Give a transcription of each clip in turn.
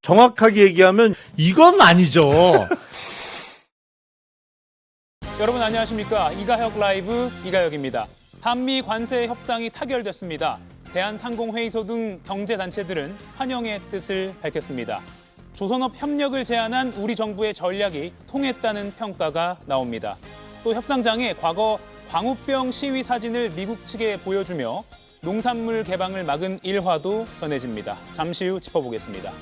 정확하게 얘기하면 이건 아니죠. 여러분 안녕하십니까? 이가혁 라이브 이가혁입니다. 한미 관세 협상이 타결됐습니다. 대한상공회의소 등 경제단체들은 환영의 뜻을 밝혔습니다. 조선업 협력을 제안한 우리 정부의 전략이 통했다는 평가가 나옵니다. 또 협상장에 과거 광우병 시위 사진을 미국 측에 보여주며 농산물 개방을 막은 일화도 전해집니다. 잠시 후 짚어보겠습니다.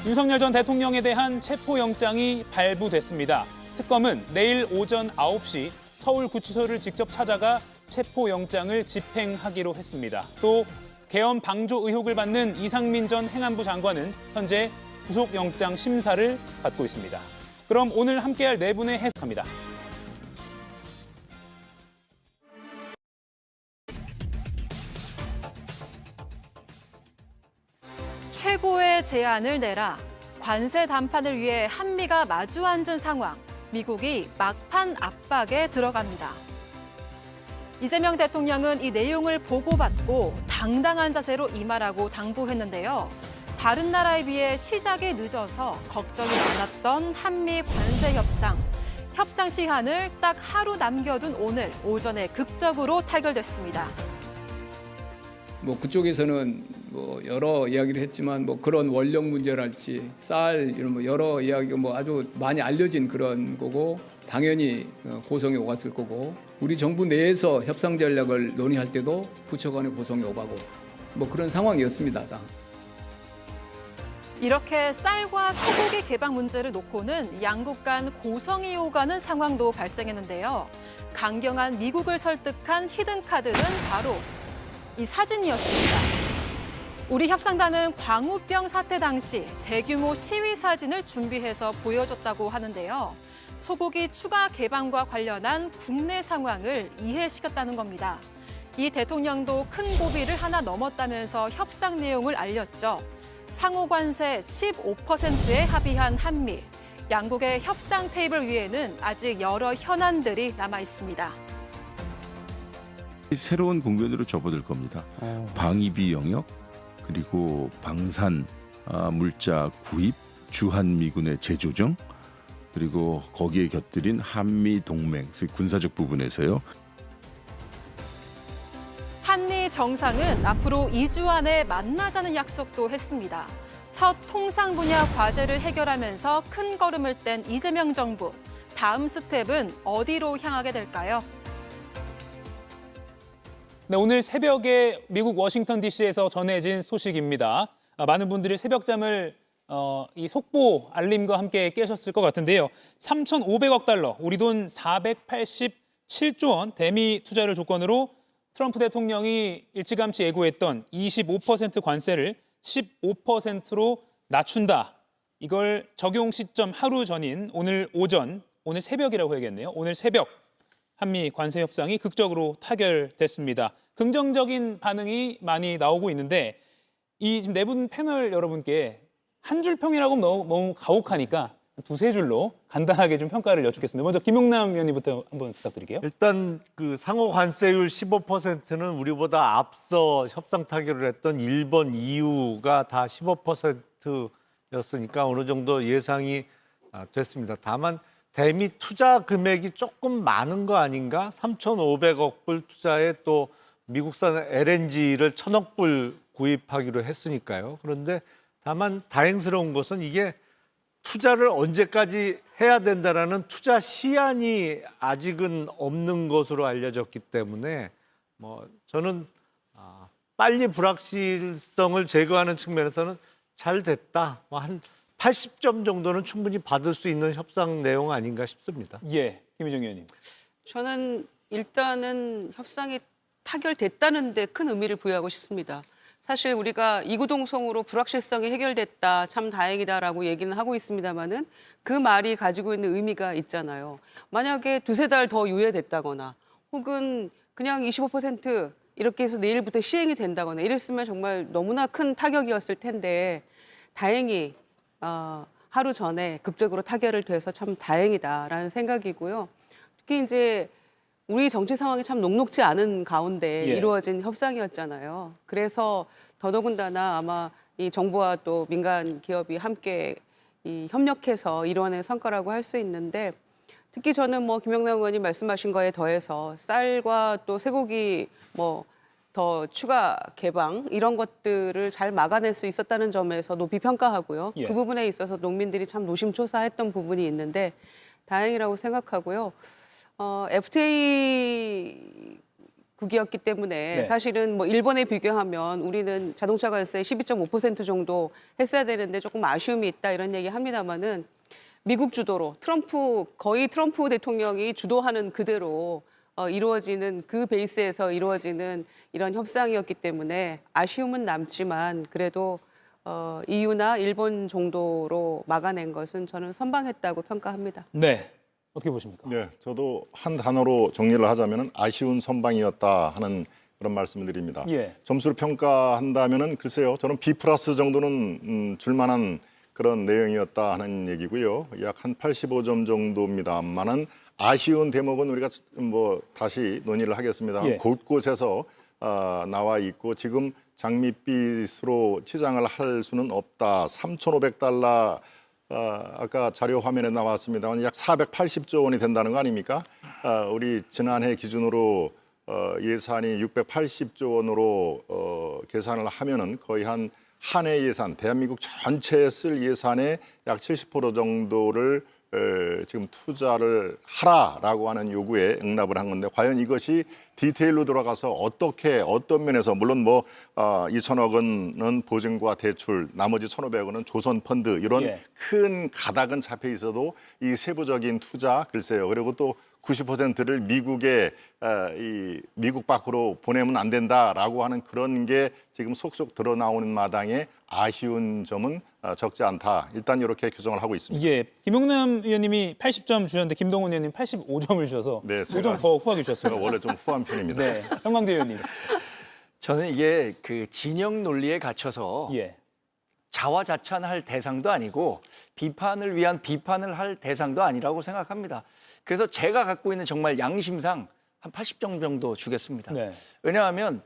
윤석열 전 대통령에 대한 체포영장이 발부됐습니다. 특검은 내일 오전 9시 서울구치소를 직접 찾아가 체포영장을 집행하기로 했습니다. 또 계엄 방조 의혹을 받는 이상민 전 행안부 장관은 현재 구속영장 심사를 받고 있습니다. 그럼 오늘 함께할 네 분의 해석합니다. 최고의 제안을 내라. 관세 담판을 위해 한미가 마주 앉은 상황. 미국이 막판 압박에 들어갑니다. 이재명 대통령은 이 내용을 보고받고 당당한 자세로 임하라고 당부했는데요. 다른 나라에 비해 시작이 늦어서 걱정이 많았던 한미 관세 협상. 협상 시한을 딱 하루 남겨둔 오늘 오전에 극적으로 타결됐습니다. 그쪽에서는 여러 이야기를 했지만 그런 원력 문제랄지 쌀 이런 여러 이야기가 아주 많이 알려진 그런 거고 당연히 고성이 오갔을 거고 우리 정부 내에서 협상 전략을 논의할 때도 부처 간의 고성이 오가고 그런 상황이었습니다. 이렇게 쌀과 소고기 개방 문제를 놓고는 양국 간 고성이 오가는 상황도 발생했는데요. 강경한 미국을 설득한 히든카드는 바로 이 사진이었습니다. 우리 협상단은 광우병 사태 당시 대규모 시위 사진을 준비해서 보여줬다고 하는데요. 소고기 추가 개방과 관련한 국내 상황을 이해시켰다는 겁니다. 이 대통령도 큰 고비를 하나 넘었다면서 협상 내용을 알렸죠. 상호 관세 15%에 합의한 한미. 양국의 협상 테이블 위에는 아직 여러 현안들이 남아 있습니다. 새로운 국면으로 접어들 겁니다. 방위비 영역, 그리고 방산 물자 구입, 주한미군의 재조정, 그리고 거기에 곁들인 한미 동맹, 군사적 부분에서요. 한미 정상은 앞으로 2주 안에 만나자는 약속도 했습니다. 첫 통상 분야 과제를 해결하면서 큰 걸음을 뗀 이재명 정부. 다음 스텝은 어디로 향하게 될까요? 네, 오늘 새벽에 미국 워싱턴 DC에서 전해진 소식입니다. 많은 분들이 새벽잠을 이 속보 알림과 함께 깨셨을 것 같은데요. 3,500억 달러, 우리 돈 487조 원 대미 투자를 조건으로 트럼프 대통령이 일찌감치 예고했던 25% 관세를 15%로 낮춘다. 이걸 적용 시점 하루 전인 오늘 오전, 오늘 새벽이라고 해야겠네요. 오늘 새벽 한미 관세 협상이 극적으로 타결됐습니다. 긍정적인 반응이 많이 나오고 있는데 이 지금 네 분 패널 여러분께 한 줄 평이라고 너무 가혹하니까 두세 줄로 간단하게 좀 평가를 여쭙겠습니다. 먼저 김용남 위원님부터 한번 부탁드릴게요. 일단 그 상호 관세율 15%는 우리보다 앞서 협상 타결을 했던 일본, EU가 다 15%였으니까 어느 정도 예상이 됐습니다. 다만 대미 투자 금액이 조금 많은 거 아닌가? 3,500억 불 투자에 또 미국산 LNG를 1,000억 불 구입하기로 했으니까요. 그런데 다만 다행스러운 것은 이게 투자를 언제까지 해야 된다라는 투자 시한이 아직은 없는 것으로 알려졌기 때문에 저는 빨리 불확실성을 제거하는 측면에서는 잘 됐다. 한 80점 정도는 충분히 받을 수 있는 협상 내용 아닌가 싶습니다. 예, 김희정 의원님. 저는 일단은 협상이 타결됐다는 데 큰 의미를 부여하고 싶습니다. 사실 우리가 이구동성으로 불확실성이 해결됐다, 참 다행이다라고 얘기는 하고 있습니다마는 그 말이 가지고 있는 의미가 있잖아요. 만약에 두세 달 더 유예됐다거나 혹은 그냥 25% 이렇게 해서 내일부터 시행이 된다거나 이랬으면 정말 너무나 큰 타격이었을 텐데 다행히 하루 전에 극적으로 타결을 돼서 참 다행이다라는 생각이고요. 특히 이제 우리 정치 상황이 참 녹록지 않은 가운데 예. 이루어진 협상이었잖아요. 그래서 더더군다나 아마 이 정부와 또 민간 기업이 함께 이 협력해서 이뤄낸 성과라고 할 수 있는데 특히 저는 뭐 김영남 의원님 말씀하신 거에 더해서 쌀과 또 쇠고기 뭐 더 추가 개방 이런 것들을 잘 막아낼 수 있었다는 점에서 높이 평가하고요. 예. 그 부분에 있어서 농민들이 참 노심초사했던 부분이 있는데 다행이라고 생각하고요. FTA 국이었기 때문에 네. 사실은 뭐 일본에 비교하면 우리는 자동차 관세 12.5% 정도 했어야 되는데 조금 아쉬움이 있다 이런 얘기 합니다만은 미국 주도로 거의 트럼프 대통령이 주도하는 그대로 이루어지는 그 베이스에서 이루어지는 이런 협상이었기 때문에 아쉬움은 남지만 그래도 EU나 일본 정도로 막아낸 것은 저는 선방했다고 평가합니다. 네. 어떻게 보십니까? 네, 저도 한 단어로 정리를 하자면 아쉬운 선방이었다 하는 그런 말씀을 드립니다. 예. 점수를 평가한다면은 글쎄요, 저는 B+ 정도는 줄만한 그런 내용이었다 하는 얘기고요. 약 한 85점 정도입니다만은 아쉬운 대목은 우리가 뭐 다시 논의를 하겠습니다. 예. 곳곳에서 나와 있고 지금 장밋빛으로 치장을 할 수는 없다. 3,500달러 아까 자료 화면에 나왔습니다만 약 480조 원이 된다는 거 아닙니까? 우리 지난해 기준으로 예산이 680조 원으로 계산을 하면은 거의 한 해 예산, 대한민국 전체에 쓸 예산의 약 70% 정도를 지금 투자를 하라라고 하는 요구에 응답을 한 건데 과연 이것이 디테일로 들어가서 어떤 면에서 물론 뭐 2천억 원은 보증과 대출, 나머지 1,500억 원은 조선 펀드 이런 예. 큰 가닥은 잡혀 있어도 이 세부적인 투자 글쎄요. 그리고 또 90%를 미국 밖으로 보내면 안 된다라고 하는 그런 게 지금 속속 드러나오는 마당에 아쉬운 점은 적지 않다. 일단 이렇게 규정을 하고 있습니다. 예. 김용남 의원님이 80점 주셨는데 김동훈 의원님 85점을 주셔서 네, 5점 더 후하게 제가 주셨어요. 원래 좀 후한 편입니다. 네. 현광재 의원님. 저는 이게 그 진영 논리에 갇혀서 예. 자화자찬할 대상도 아니고 비판을 위한 비판을 할 대상도 아니라고 생각합니다. 그래서 제가 갖고 있는 정말 양심상 한 80점 정도 주겠습니다. 네. 왜냐하면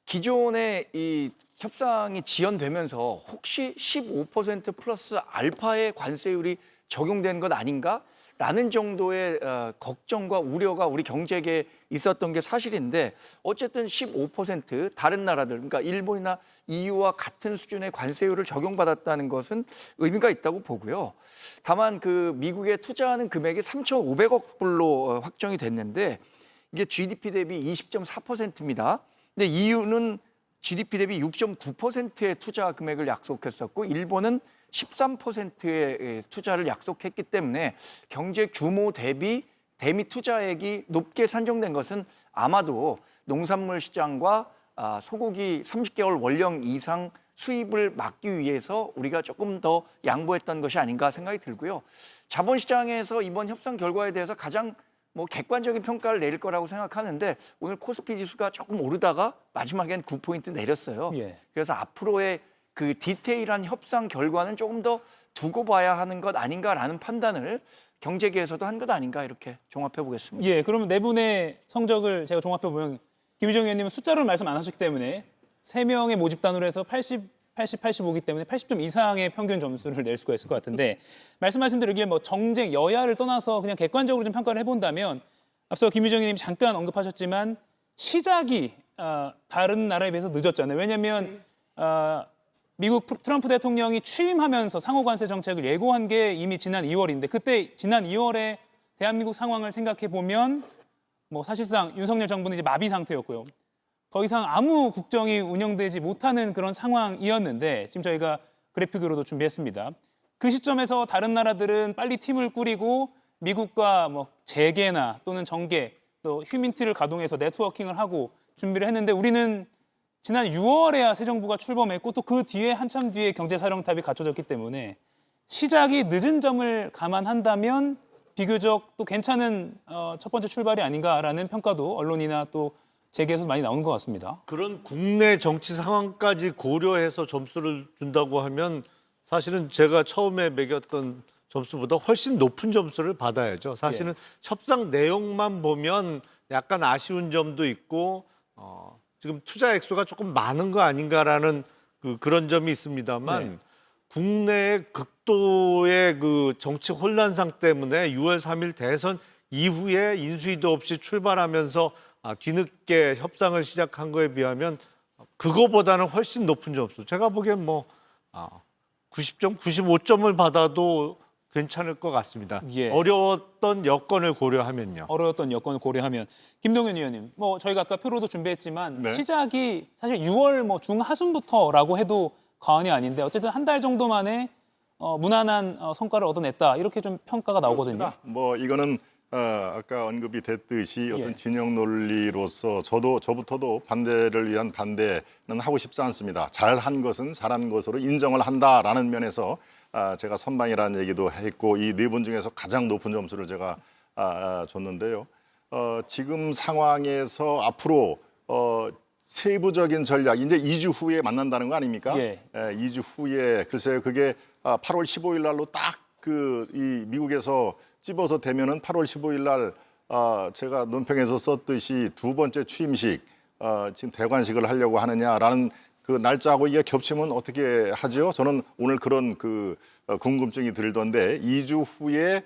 기존의 이 협상이 지연되면서 혹시 15% 플러스 알파의 관세율이 적용된 것 아닌가라는 정도의 걱정과 우려가 우리 경제계에 있었던 게 사실인데 어쨌든 15% 다른 나라들 그러니까 일본이나 EU와 같은 수준의 관세율을 적용받았다는 것은 의미가 있다고 보고요. 다만 그 미국에 투자하는 금액이 3,500억 불로 확정이 됐는데 이게 GDP 대비 20.4%입니다. 근데 EU는 GDP 대비 6.9%의 투자 금액을 약속했었고 일본은 13%의 투자를 약속했기 때문에 경제 규모 대비 대미 투자액이 높게 산정된 것은 아마도 농산물 시장과 소고기 30개월 원령 이상 수입을 막기 위해서 우리가 조금 더 양보했던 것이 아닌가 생각이 들고요. 자본시장에서 이번 협상 결과에 대해서 가장 객관적인 평가를 내릴 거라고 생각하는데 오늘 코스피 지수가 조금 오르다가 마지막엔 9포인트 내렸어요. 예. 그래서 앞으로의 그 디테일한 협상 결과는 조금 더 두고 봐야 하는 것 아닌가라는 판단을 경제계에서도 한 것 아닌가 이렇게 종합해 보겠습니다. 예. 그러면 네 분의 성적을 제가 종합해 보면 김유정 의원님은 숫자를 말씀 안 하셨기 때문에 3명의 모집단으로 해서 80, 85기 때문에 80점 이상의 평균 점수를 낼 수가 있을 것 같은데 말씀하신 대로 이게 정쟁, 여야를 떠나서 그냥 객관적으로 좀 평가를 해본다면 앞서 김유정 의원님이 잠깐 언급하셨지만 시작이 다른 나라에 비해서 늦었잖아요. 왜냐하면 미국 트럼프 대통령이 취임하면서 상호관세 정책을 예고한 게 이미 지난 2월인데 그때 지난 2월에 대한민국 상황을 생각해 보면 사실상 윤석열 정부는 이제 마비 상태였고요. 더 이상 아무 국정이 운영되지 못하는 그런 상황이었는데 지금 저희가 그래픽으로도 준비했습니다. 그 시점에서 다른 나라들은 빨리 팀을 꾸리고 미국과 재계나 또는 정계 또 휴민트를 가동해서 네트워킹을 하고 준비를 했는데 우리는 지난 6월에야 새 정부가 출범했고 또 그 뒤에 한참 뒤에 경제사령탑이 갖춰졌기 때문에 시작이 늦은 점을 감안한다면 비교적 또 괜찮은 첫 번째 출발이 아닌가라는 평가도 언론이나 또 재계에서 많이 나오는 것 같습니다. 그런 국내 정치 상황까지 고려해서 점수를 준다고 하면 사실은 제가 처음에 매겼던 점수보다 훨씬 높은 점수를 받아야죠. 사실은 협상 내용만 보면 약간 아쉬운 점도 있고 지금 투자 액수가 조금 많은 거 아닌가라는 그런 점이 있습니다만 네. 국내의 극도의 그 정치 혼란상 때문에 6월 3일 대선 이후에 인수위도 없이 출발하면서 뒤늦게 협상을 시작한 거에 비하면 그거보다는 훨씬 높은 점수. 제가 보기엔 뭐 90점, 95점을 받아도 괜찮을 것 같습니다. 예. 어려웠던 여건을 고려하면요. 어려웠던 여건을 고려하면 김동연 의원님, 뭐 저희가 아까 표로도 준비했지만 네. 시작이 사실 6월 뭐 중하순부터라고 해도 과언이 아닌데 어쨌든 한 달 정도 만에 무난한 성과를 얻어냈다 이렇게 좀 평가가 나오거든요. 그렇습니다. 뭐 이거는 아까 언급이 됐듯이 어떤 예. 진영 논리로서 저부터도 반대를 위한 반대는 하고 싶지 않습니다. 잘한 것은 잘한 것으로 인정을 한다라는 면에서 제가 선방이라는 얘기도 했고 이 네 분 중에서 가장 높은 점수를 제가 줬는데요. 지금 상황에서 앞으로 세부적인 전략 이제 2주 후에 만난다는 거 아닙니까? 예. 2주 후에 글쎄요 그게 8월 15일 날로 딱 이 미국에서 찝어서 되면은 8월 15일 날 제가 논평에서 썼듯이 두 번째 취임식 지금 대관식을 하려고 하느냐라는 그 날짜하고 이게 겹치면 어떻게 하죠? 저는 오늘 그런 궁금증이 들던데 2주 후에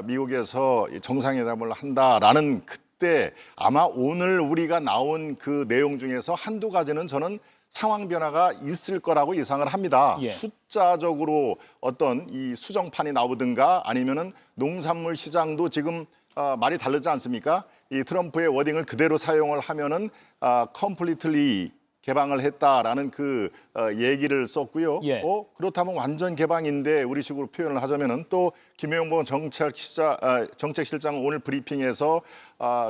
미국에서 정상회담을 한다라는 그때 아마 오늘 우리가 나온 그 내용 중에서 한두 가지는 저는 상황 변화가 있을 거라고 예상을 합니다. 예. 숫자적으로 어떤 이 수정판이 나오든가 아니면은 농산물 시장도 지금 말이 다르지 않습니까? 이 트럼프의 워딩을 그대로 사용을 하면은 completely 개방을 했다라는 얘기를 썼고요. 예. 그렇다면 완전 개방인데 우리식으로 표현을 하자면은 또 김영봉 정책실장 오늘 브리핑에서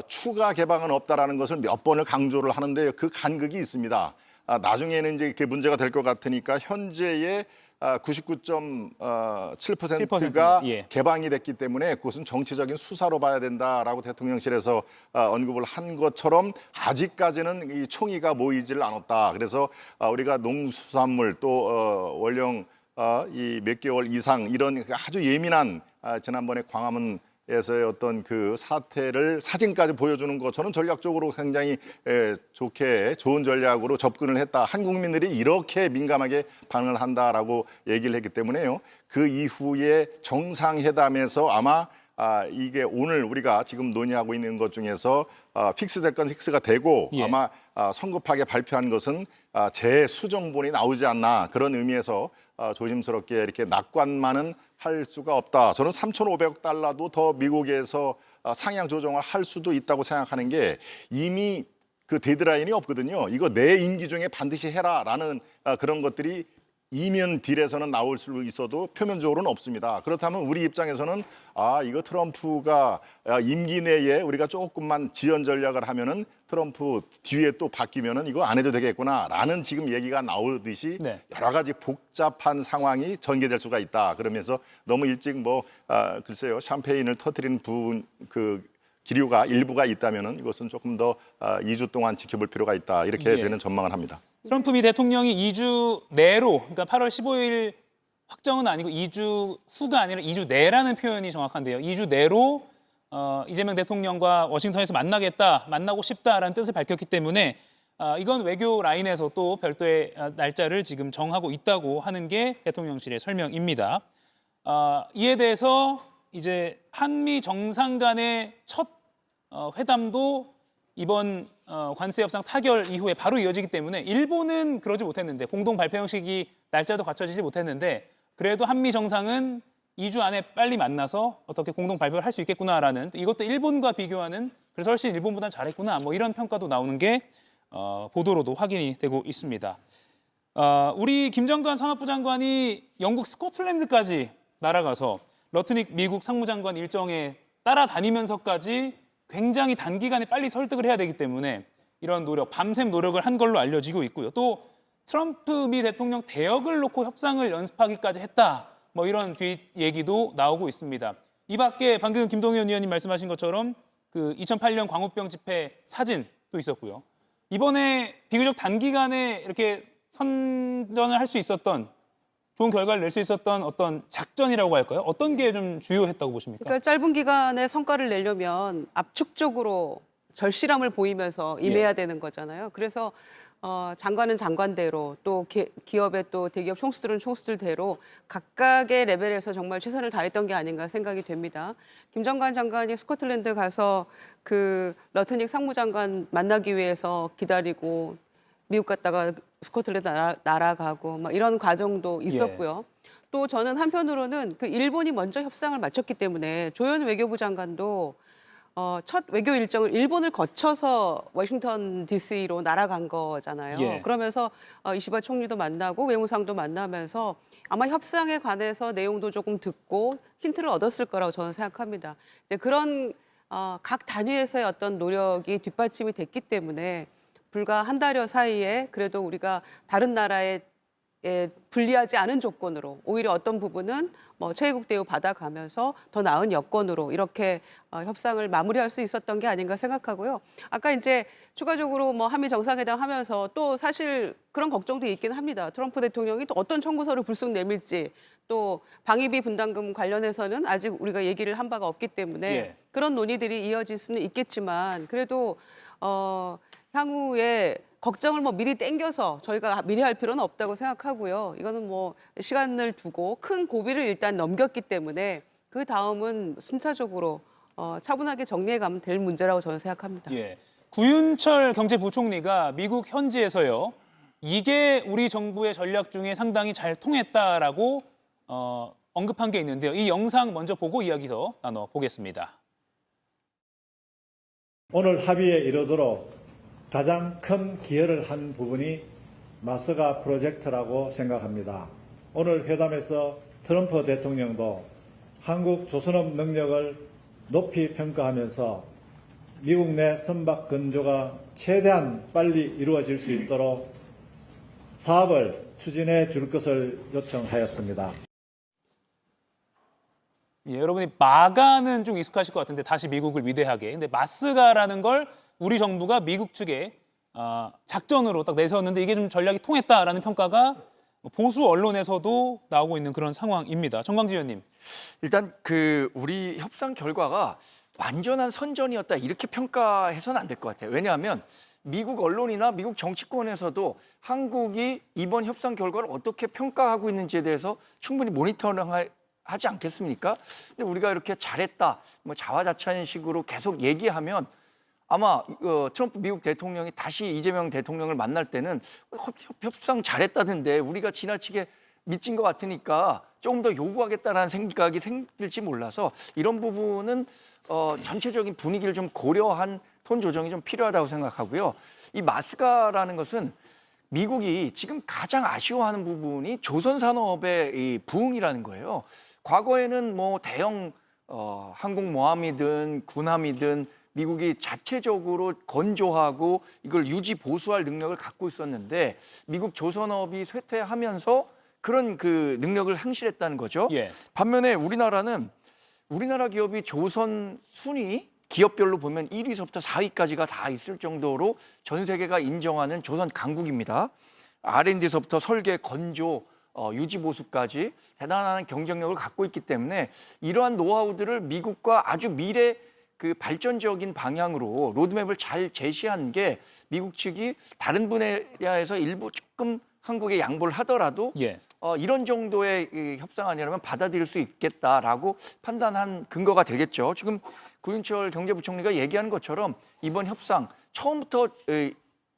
추가 개방은 없다라는 것을 몇 번을 강조를 하는데 그 간극이 있습니다. 나중에는 이제 이렇게 문제가 될 것 같으니까 현재의 99.7%가 예. 개방이 됐기 때문에 그것은 정치적인 수사로 봐야 된다라고 대통령실에서 언급을 한 것처럼 아직까지는 이 총의가 모이지를 않았다. 그래서 우리가 농수산물 또 원령 이 몇 개월 이상 이런 아주 예민한 지난번에 광화문에서의 어떤 그 사태를 사진까지 보여주는 것 저는 전략적으로 굉장히 좋은 전략으로 접근을 했다. 한국민들이 이렇게 민감하게 반응을 한다라고 얘기를 했기 때문에요. 그 이후에 정상회담에서 아마 이게 오늘 우리가 지금 논의하고 있는 것 중에서 픽스될 건 픽스가 되고 예. 아마 성급하게 발표한 것은 재수정본이 나오지 않나 그런 의미에서 조심스럽게 이렇게 낙관만은 할 수가 없다. 저는 3,500억 달러도 더 미국에서 상향 조정을 할 수도 있다고 생각하는 게 이미 그 데드라인이 없거든요. 이거 내 임기 중에 반드시 해라라는 그런 것들이 이면 딜에서는 나올 수 있어도 표면적으로는 없습니다. 그렇다면 우리 입장에서는 이거 트럼프가 임기 내에 우리가 조금만 지연 전략을 하면은 트럼프 뒤에 또 바뀌면은 이거 안 해도 되겠구나라는 지금 얘기가 나오듯이 네. 여러 가지 복잡한 상황이 전개될 수가 있다. 그러면서 너무 일찍 글쎄요 샴페인을 터뜨리는 기류가 일부가 있다면은 이것은 조금 더 2주 동안 지켜볼 필요가 있다. 이렇게 예. 저는 전망을 합니다. 트럼프 미 대통령이 2주 내로, 그러니까 8월 15일 확정은 아니고 2주 후가 아니라 2주 내라는 표현이 정확한데요. 2주 내로 이재명 대통령과 워싱턴에서 만나고 싶다라는 뜻을 밝혔기 때문에 이건 외교 라인에서 또 별도의 날짜를 지금 정하고 있다고 하는 게 대통령실의 설명입니다. 이에 대해서 이제 한미 정상 간의 첫 회담도 이번 관세 협상 타결 이후에 바로 이어지기 때문에 일본은 그러지 못했는데 공동 발표 형식이 날짜도 갖춰지지 못했는데 그래도 한미 정상은 2주 안에 빨리 만나서 어떻게 공동 발표를 할 수 있겠구나라는 이것도 일본과 비교하는 그래서 훨씬 일본보다 잘했구나 뭐 이런 평가도 나오는 게 보도로도 확인이 되고 있습니다. 우리 김정관 산업부 장관이 영국 스코틀랜드까지 날아가서 러트닉 미국 상무장관 일정에 따라다니면서까지 굉장히 단기간에 빨리 설득을 해야 되기 때문에 이런 노력, 밤샘 노력을 한 걸로 알려지고 있고요. 또 트럼프 미 대통령 대역을 놓고 협상을 연습하기까지 했다. 뭐 이런 뒷 얘기도 나오고 있습니다. 이 밖에 방금 김동연 의원님 말씀하신 것처럼 그 2008년 광우병 집회 사진도 있었고요. 이번에 비교적 단기간에 이렇게 선전을 할 수 있었던 좋은 결과를 낼 수 있었던 어떤 작전이라고 할까요? 어떤 게 좀 주요했다고 보십니까? 그러니까 짧은 기간에 성과를 내려면 압축적으로 절실함을 보이면서 임해야 되는 거잖아요. 그래서 장관은 장관대로 또 기업의 또 대기업 총수들은 총수들대로 각각의 레벨에서 정말 최선을 다했던 게 아닌가 생각이 됩니다. 김정관 장관이 스코틀랜드 가서 그 러트닉 상무장관 만나기 위해서 기다리고 미국 갔다가 스코틀랜드 날아가고 막 이런 과정도 있었고요. 또 저는 한편으로는 그 일본이 먼저 협상을 마쳤기 때문에 조현 외교부 장관도 첫 외교 일정을 일본을 거쳐서 워싱턴 DC로 날아간 거잖아요. 예. 그러면서 이시바 총리도 만나고 외무상도 만나면서 아마 협상에 관해서 내용도 조금 듣고 힌트를 얻었을 거라고 저는 생각합니다. 이제 그런 각 단위에서의 어떤 노력이 뒷받침이 됐기 때문에 불과 한 달여 사이에 그래도 우리가 다른 나라에 불리하지 않은 조건으로 오히려 어떤 부분은 뭐 최애국 대우 받아가면서 더 나은 여건으로 이렇게 협상을 마무리할 수 있었던 게 아닌가 생각하고요. 아까 이제 추가적으로 뭐 한미 정상회담 하면서 또 사실 그런 걱정도 있긴 합니다. 트럼프 대통령이 또 어떤 청구서를 불쑥 내밀지 또 방위비 분담금 관련해서는 아직 우리가 얘기를 한 바가 없기 때문에 예. 그런 논의들이 이어질 수는 있겠지만 그래도 향후에 걱정을 뭐 미리 땡겨서 저희가 미리 할 필요는 없다고 생각하고요. 이거는 뭐 시간을 두고 큰 고비를 일단 넘겼기 때문에 그 다음은 순차적으로 차분하게 정리해 가면 될 문제라고 저는 생각합니다. 예. 구윤철 경제부총리가 미국 현지에서요. 이게 우리 정부의 전략 중에 상당히 잘 통했다라고 언급한 게 있는데요. 이 영상 먼저 보고 이야기 더 나눠보겠습니다. 오늘 합의에 이르도록 가장 큰 기여를 한 부분이 마스가 프로젝트라고 생각합니다. 오늘 회담에서 트럼프 대통령도 한국 조선업 능력을 높이 평가하면서 미국 내 선박 건조가 최대한 빨리 이루어질 수 있도록 사업을 추진해 줄 것을 요청하였습니다. 예, 여러분이 마가는 좀 익숙하실 것 같은데 다시 미국을 위대하게. 근데 마스가라는 걸 우리 정부가 미국 측에 작전으로 딱 내세웠는데 이게 좀 전략이 통했다라는 평가가 보수 언론에서도 나오고 있는 그런 상황입니다. 정광지 의원님. 일단 그 우리 협상 결과가 완전한 선전이었다 이렇게 평가해서는 안 될 것 같아요. 왜냐하면 미국 언론이나 미국 정치권에서도 한국이 이번 협상 결과를 어떻게 평가하고 있는지에 대해서 충분히 모니터링 하지 않겠습니까? 근데 우리가 이렇게 잘했다, 뭐 자화자찬식으로 계속 얘기하면 아마 트럼프 미국 대통령이 다시 이재명 대통령을 만날 때는 협상 잘했다던데 우리가 지나치게 미친 것 같으니까 조금 더 요구하겠다라는 생각이 생길지 몰라서 이런 부분은 전체적인 분위기를 좀 고려한 톤 조정이 좀 필요하다고 생각하고요. 이 마스가라는 것은 미국이 지금 가장 아쉬워하는 부분이 조선 산업의 이 부흥이라는 거예요. 과거에는 뭐 대형 항공모함이든 군함이든 미국이 자체적으로 건조하고 이걸 유지 보수할 능력을 갖고 있었는데 미국 조선업이 쇠퇴하면서 그런 그 능력을 상실했다는 거죠. 예. 반면에 우리나라는 우리나라 기업이 조선 순위 기업별로 보면 1위서부터 4위까지가 다 있을 정도로 전 세계가 인정하는 조선 강국입니다. R&D서부터 설계, 건조, 유지 보수까지 대단한 경쟁력을 갖고 있기 때문에 이러한 노하우들을 미국과 아주 미래 그 발전적인 방향으로 로드맵을 잘 제시한 게 미국 측이 다른 분야에서 일부 조금 한국에 양보를 하더라도 예. 이런 정도의 이 협상안이라면 받아들일 수 있겠다라고 판단한 근거가 되겠죠. 지금 구윤철 경제부총리가 얘기하는 것처럼 이번 협상 처음부터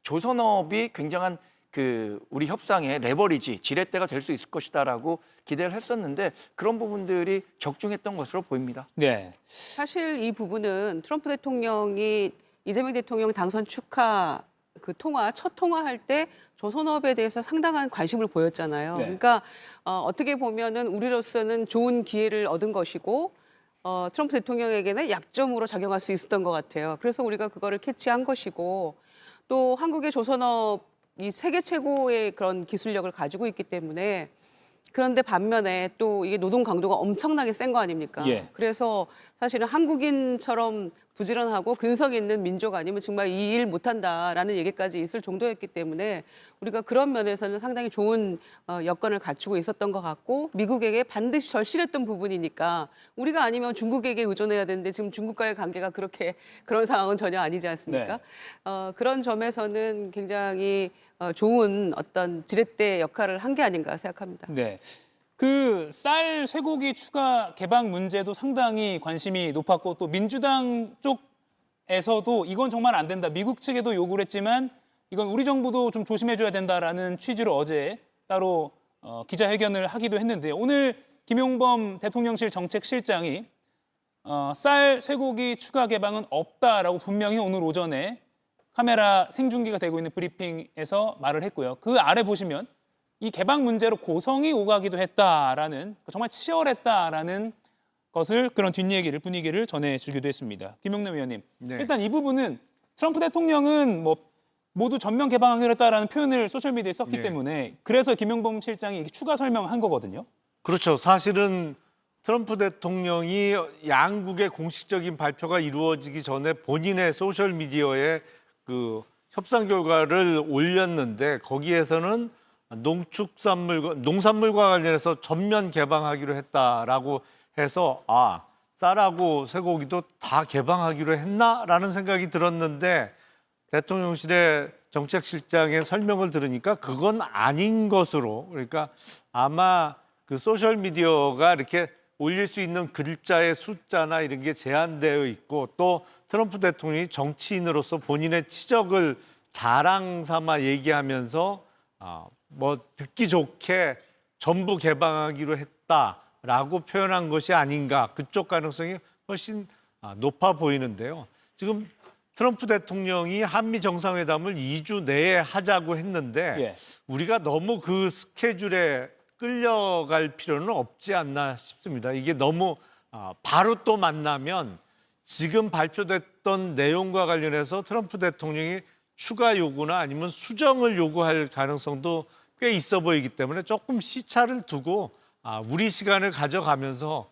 조선업이 굉장한 그 우리 협상의 레버리지, 지렛대가 될 수 있을 것이다라고 기대를 했었는데 그런 부분들이 적중했던 것으로 보입니다. 네. 사실 이 부분은 트럼프 대통령이 이재명 대통령 당선 축하 그 통화, 첫 통화할 때 조선업에 대해서 상당한 관심을 보였잖아요. 네. 그러니까 어떻게 보면은 우리로서는 좋은 기회를 얻은 것이고 트럼프 대통령에게는 약점으로 작용할 수 있었던 것 같아요. 그래서 우리가 그거를 캐치한 것이고 또 한국의 조선업이 세계 최고의 그런 기술력을 가지고 있기 때문에 그런데 반면에 또 이게 노동 강도가 엄청나게 센 거 아닙니까? 예. 그래서 사실은 한국인처럼 부지런하고 근성 있는 민족 아니면 정말 이 일 못한다라는 얘기까지 있을 정도였기 때문에 우리가 그런 면에서는 상당히 좋은 여건을 갖추고 있었던 것 같고 미국에게 반드시 절실했던 부분이니까 우리가 아니면 중국에게 의존해야 되는데 지금 중국과의 관계가 그렇게 그런 상황은 전혀 아니지 않습니까? 그런 점에서는 굉장히 좋은 어떤 지렛대 역할을 한 게 아닌가 생각합니다. 네. 그 쌀 쇠고기 추가 개방 문제도 상당히 관심이 높았고 또 민주당 쪽에서도 이건 정말 안 된다. 미국 측에도 요구를 했지만 이건 우리 정부도 좀 조심해줘야 된다라는 취지로 어제 따로 기자회견을 하기도 했는데 오늘 김용범 대통령실 정책실장이 쌀 쇠고기 추가 개방은 없다라고 분명히 오늘 오전에 카메라 생중계가 되고 있는 브리핑에서 말을 했고요. 그 아래 보시면 이 개방 문제로 고성이 오가기도 했다라는 정말 치열했다라는 것을 그런 뒷얘기를 분위기를 전해주기도 했습니다. 김용남 의원님, 네. 일단 이 부분은 트럼프 대통령은 뭐 모두 전면 개방하기로 했다라는 표현을 소셜미디어에 썼기 네. 때문에 그래서 김용범 실장이 이렇게 추가 설명한 거거든요. 그렇죠. 사실은 트럼프 대통령이 양국의 공식적인 발표가 이루어지기 전에 본인의 소셜 미디어에 그 협상 결과를 올렸는데 거기에서는 농산물과 관련해서 전면 개방하기로 했다라고 해서 쌀하고 쇠고기도 다 개방하기로 했나라는 생각이 들었는데 대통령실의 정책실장의 설명을 들으니까 그건 아닌 것으로 그러니까 아마 그 소셜 미디어가 이렇게 올릴 수 있는 글자의 숫자나 이런 게 제한되어 있고 또 트럼프 대통령이 정치인으로서 본인의 치적을 자랑 삼아 얘기하면서 뭐 듣기 좋게 전부 개방하기로 했다라고 표현한 것이 아닌가 그쪽 가능성이 훨씬 높아 보이는데요. 지금 트럼프 대통령이 한미 정상회담을 2주 내에 하자고 했는데 예. 우리가 너무 그 스케줄에 끌려갈 필요는 없지 않나 싶습니다. 이게 너무 바로 또 만나면 지금 발표됐던 내용과 관련해서 트럼프 대통령이 추가 요구나 아니면 수정을 요구할 가능성도 꽤 있어 보이기 때문에 조금 시차를 두고 우리 시간을 가져가면서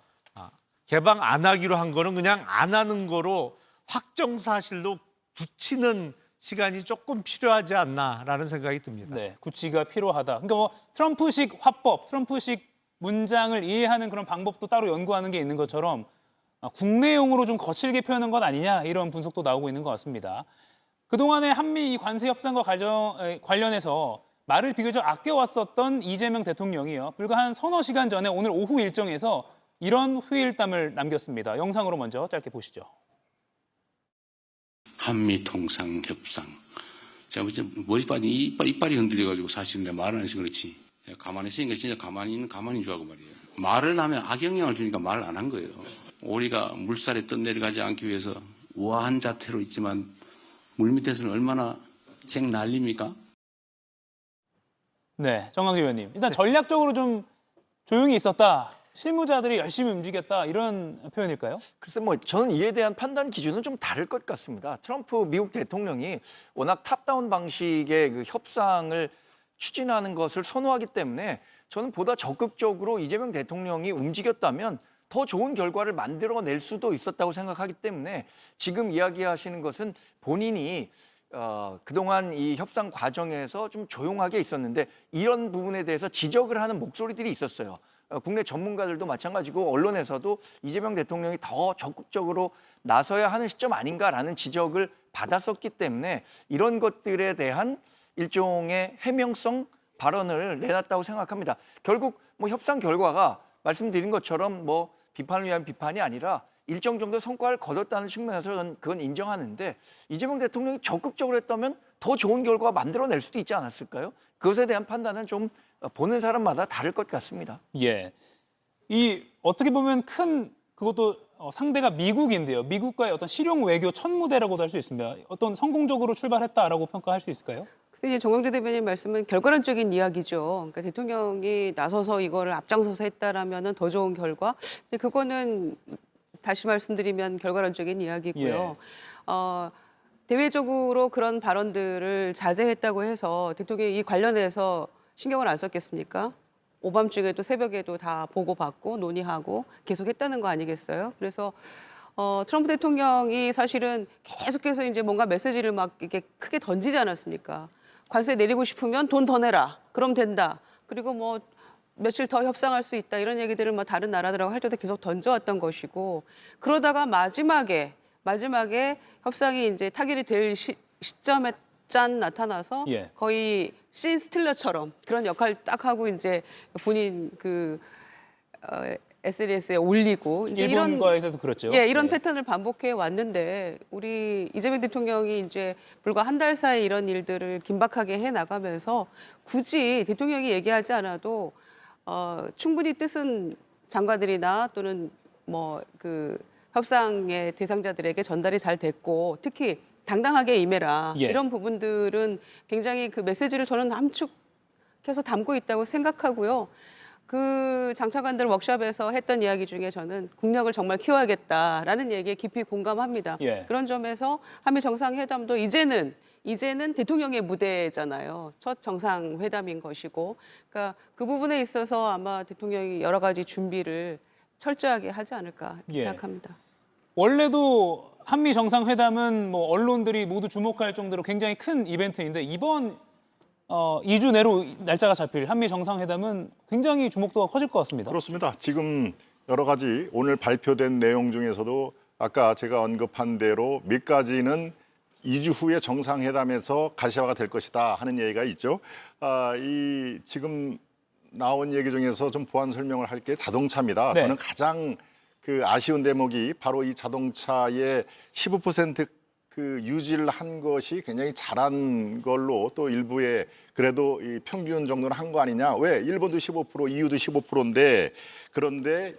개방 안 하기로 한 거는 그냥 안 하는 거로 확정사실로 붙이는 시간이 조금 필요하지 않나라는 생각이 듭니다. 네, 구치가 필요하다. 그러니까 뭐 트럼프식 화법, 트럼프식 문장을 이해하는 그런 방법도 따로 연구하는 게 있는 것처럼 국내용으로 좀 거칠게 표현한 것 아니냐 이런 분석도 나오고 있는 것 같습니다. 그동안에 한미 이 관세 협상과 관련해서 말을 비교적 아껴왔었던 이재명 대통령이요. 불과 한 서너 시간 전에 오늘 오후 일정에서 이런 후일담을 남겼습니다. 영상으로 먼저 짧게 보시죠. 한미 통상 협상. 제가 이제 머리빨이 이빨이 흔들려가지고 사실 내가 말을 안 해서 그렇지. 가만히 있으니까 진짜 가만히 줄 알고 말이에요. 말을 하면 악영향을 주니까 말을 안 한 거예요. 오리가 물살에 떠내려가지 않기 위해서 우아한 자태로 있지만 물 밑에서는 얼마나 쟁 난립니까? 네, 정강기 의원님. 일단 전략적으로 좀 조용히 있었다. 실무자들이 열심히 움직였다. 이런 표현일까요? 글쎄 뭐 저는 이에 대한 판단 기준은 좀 다를 것 같습니다. 트럼프 미국 대통령이 워낙 탑다운 방식의 그 협상을 추진하는 것을 선호하기 때문에 저는 보다 적극적으로 이재명 대통령이 움직였다면 더 좋은 결과를 만들어낼 수도 있었다고 생각하기 때문에 지금 이야기하시는 것은 본인이 그동안 이 협상 과정에서 좀 조용하게 있었는데 이런 부분에 대해서 지적을 하는 목소리들이 있었어요. 국내 전문가들도 마찬가지고 언론에서도 이재명 대통령이 더 적극적으로 나서야 하는 시점 아닌가라는 지적을 받았었기 때문에 이런 것들에 대한 일종의 해명성 발언을 내놨다고 생각합니다. 결국 뭐 협상 결과가 말씀드린 것처럼 뭐 비판을 위한 비판이 아니라 일정 정도 성과를 거뒀다는 측면에서 저는 그건 인정하는데 이재명 대통령이 적극적으로 했다면 더 좋은 결과가 만들어낼 수도 있지 않았을까요? 그것에 대한 판단은 좀 보는 사람마다 다를 것 같습니다. 예. 이 어떻게 보면 큰 그것도 상대가 미국인데요. 미국과의 어떤 실용 외교 첫 무대라고도 할 수 있습니다. 어떤 성공적으로 출발했다라고 평가할 수 있을까요? 그래서 이제 정광재 대변인 말씀은 결과론적인 이야기죠. 그러니까 대통령이 나서서 이거를 앞장서서 했다라면은 더 좋은 결과. 근데 그거는 다시 말씀드리면 결과론적인 이야기고요. 대외적으로 그런 발언들을 자제했다고 해서 대통령이 이 관련해서 신경을 안 썼겠습니까? 오밤중에도 새벽에도 다 보고받고 논의하고 계속했다는 거 아니겠어요? 그래서 트럼프 대통령이 사실은 계속해서 이제 뭔가 메시지를 막 이렇게 크게 던지지 않았습니까? 관세 내리고 싶으면 돈 더 내라. 그럼 된다. 그리고 뭐 며칠 더 협상할 수 있다. 이런 얘기들을 뭐 다른 나라들하고 할 때도 계속 던져왔던 것이고 그러다가 마지막에 협상이 이제 타결이 될 시점에 짠 나타나서 예. 거의 씬 스틸러처럼 그런 역할을 딱 하고 이제 본인 그 SNS에 올리고 이제 일본과에서도 그렇죠. 예, 이런 예. 패턴을 반복해 왔는데 우리 이재명 대통령이 이제 불과 한 달 사이 이런 일들을 긴박하게 해 나가면서 굳이 대통령이 얘기하지 않아도 충분히 뜻은 장관들이나 또는 뭐 그 협상의 대상자들에게 전달이 잘 됐고 특히 당당하게 임해라 예. 이런 부분들은 굉장히 그 메시지를 저는 함축해서 담고 있다고 생각하고요. 그 장차관들 워크숍에서 했던 이야기 중에 저는 국력을 정말 키워야겠다라는 얘기에 깊이 공감합니다. 예. 그런 점에서 한미 정상회담도 이제는 대통령의 무대잖아요. 첫 정상회담인 것이고, 그러니까 그 부분에 있어서 아마 대통령이 여러 가지 준비를 철저하게 하지 않을까 예. 생각합니다. 원래도 한미 정상회담은 뭐 언론들이 모두 주목할 정도로 굉장히 큰 이벤트인데 이번 2주 내로 날짜가 잡힐 한미 정상회담은 굉장히 주목도가 커질 것 같습니다. 그렇습니다. 지금 여러 가지 오늘 발표된 내용 중에서도 아까 제가 언급한 대로 몇 가지는 2주 후에 정상회담에서 가시화가 될 것이다 하는 얘기가 있죠. 이 지금 나온 얘기 중에서 좀 보완 설명을 할 게 자동차입니다. 네. 저는 가장 그 아쉬운 대목이 바로 이 자동차의 15% 그 유지를 한 것이 굉장히 잘한 걸로 또 일부에 그래도 이 평균 정도는 한 거 아니냐. 왜? 일본도 15%, EU도 15%인데 그런데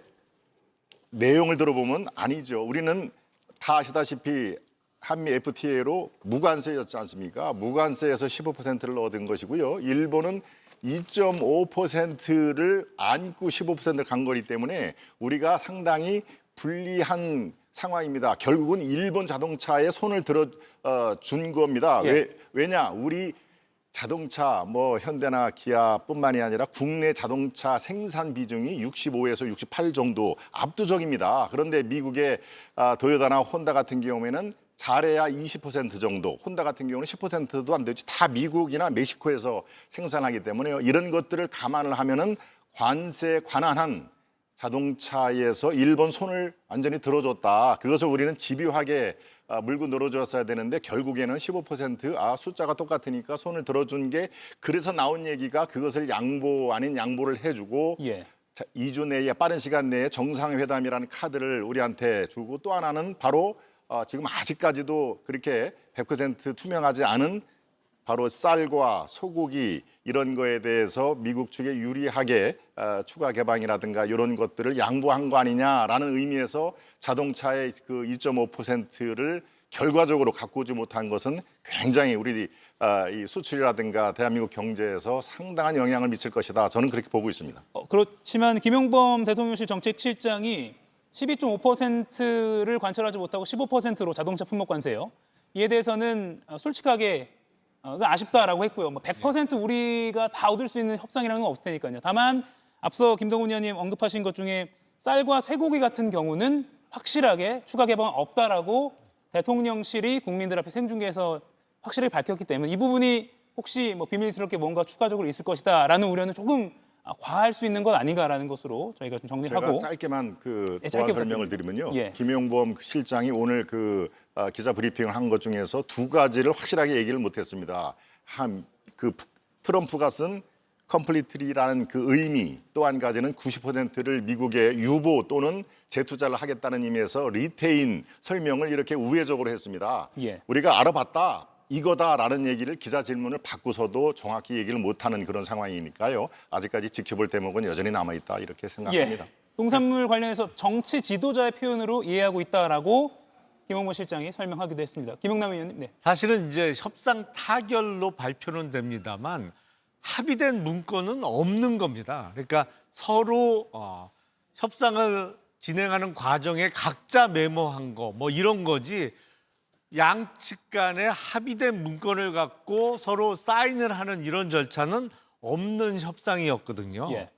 내용을 들어보면 아니죠. 우리는 다 아시다시피 한미 FTA로 무관세였지 않습니까? 무관세에서 15%를 얻은 것이고요. 일본은 2.5%를 안고 15%를 간 거기 때문에 우리가 상당히 불리한 상황입니다. 결국은 일본 자동차에 손을 들어 준 겁니다. 예. 왜냐? 우리 자동차 뭐 현대나 기아뿐만이 아니라 국내 자동차 생산 비중이 65에서 68 정도 압도적입니다. 그런데 미국의 도요타나 혼다 같은 경우에는 잘해야 20% 정도, 혼다 같은 경우는 10%도 안 되지. 다 미국이나 멕시코에서 생산하기 때문에 이런 것들을 감안을 하면은 관세에 관한한 자동차에서 일본 손을 완전히 들어줬다. 그것을 우리는 집요하게 물고 늘어줬어야 되는데 결국에는 15% 숫자가 똑같으니까 손을 들어준 게 그래서 나온 얘기가 그것을 양보 아닌 양보를 해주고 예. 2주 내에 빠른 시간 내에 정상회담이라는 카드를 우리한테 주고 또 하나는 바로 지금 아직까지도 그렇게 100% 투명하지 않은 바로 쌀과 소고기 이런 거에 대해서 미국 측에 유리하게 추가 개방이라든가 이런 것들을 양보한 거 아니냐라는 의미에서 자동차의 그 2.5%를 결과적으로 갖고 오지 못한 것은 굉장히 우리 이 수출이라든가 대한민국 경제에서 상당한 영향을 미칠 것이다. 저는 그렇게 보고 있습니다. 그렇지만 김용범 대통령실 정책실장이 12.5%를 관철하지 못하고 15%로 자동차 품목 관세요. 이에 대해서는 솔직하게 아쉽다라고 했고요. 뭐 100% 우리가 다 얻을 수 있는 협상이라는 건 없을 테니까요. 다만 앞서 김동훈 의원님 언급하신 것 중에 쌀과 쇠고기 같은 경우는 확실하게 추가 개방은 없다라고 대통령실이 국민들 앞에 생중계해서 확실히 밝혔기 때문에 이 부분이 혹시 뭐 비밀스럽게 뭔가 추가적으로 있을 것이다라는 우려는 조금 과할 수 있는 것 아닌가라는 것으로 저희가 좀 정리를 하고 제가 짧게만 그 예, 보완 짧게 설명을 드리면요. 예. 김용범 실장이 오늘 그 기자 브리핑을 한 것 중에서 두 가지를 확실하게 얘기를 못했습니다. 그 트럼프가 쓴 컴플리트리라는 그 의미, 또 한 가지는 90%를 미국에 유보 또는 재투자를 하겠다는 의미에서 리테인 설명을 이렇게 우회적으로 했습니다. 예. 우리가 알아봤다. 이거다라는 얘기를 기자 질문을 받고서도 정확히 얘기를 못하는 그런 상황이니까요. 아직까지 지켜볼 대목은 여전히 남아있다 이렇게 생각합니다. 예. 농산물 관련해서 정치 지도자의 표현으로 이해하고 있다라고 김용범 실장이 설명하기도 했습니다. 김용남 의원님. 네. 사실은 이제 협상 타결로 발표는 됩니다만 합의된 문건은 없는 겁니다. 그러니까 서로 협상을 진행하는 과정에 각자 메모한 거 뭐 이런 거지 양측 간에 합의된 문건을 갖고 서로 사인을 하는 이런 절차는 없는 협상이었거든요. 예.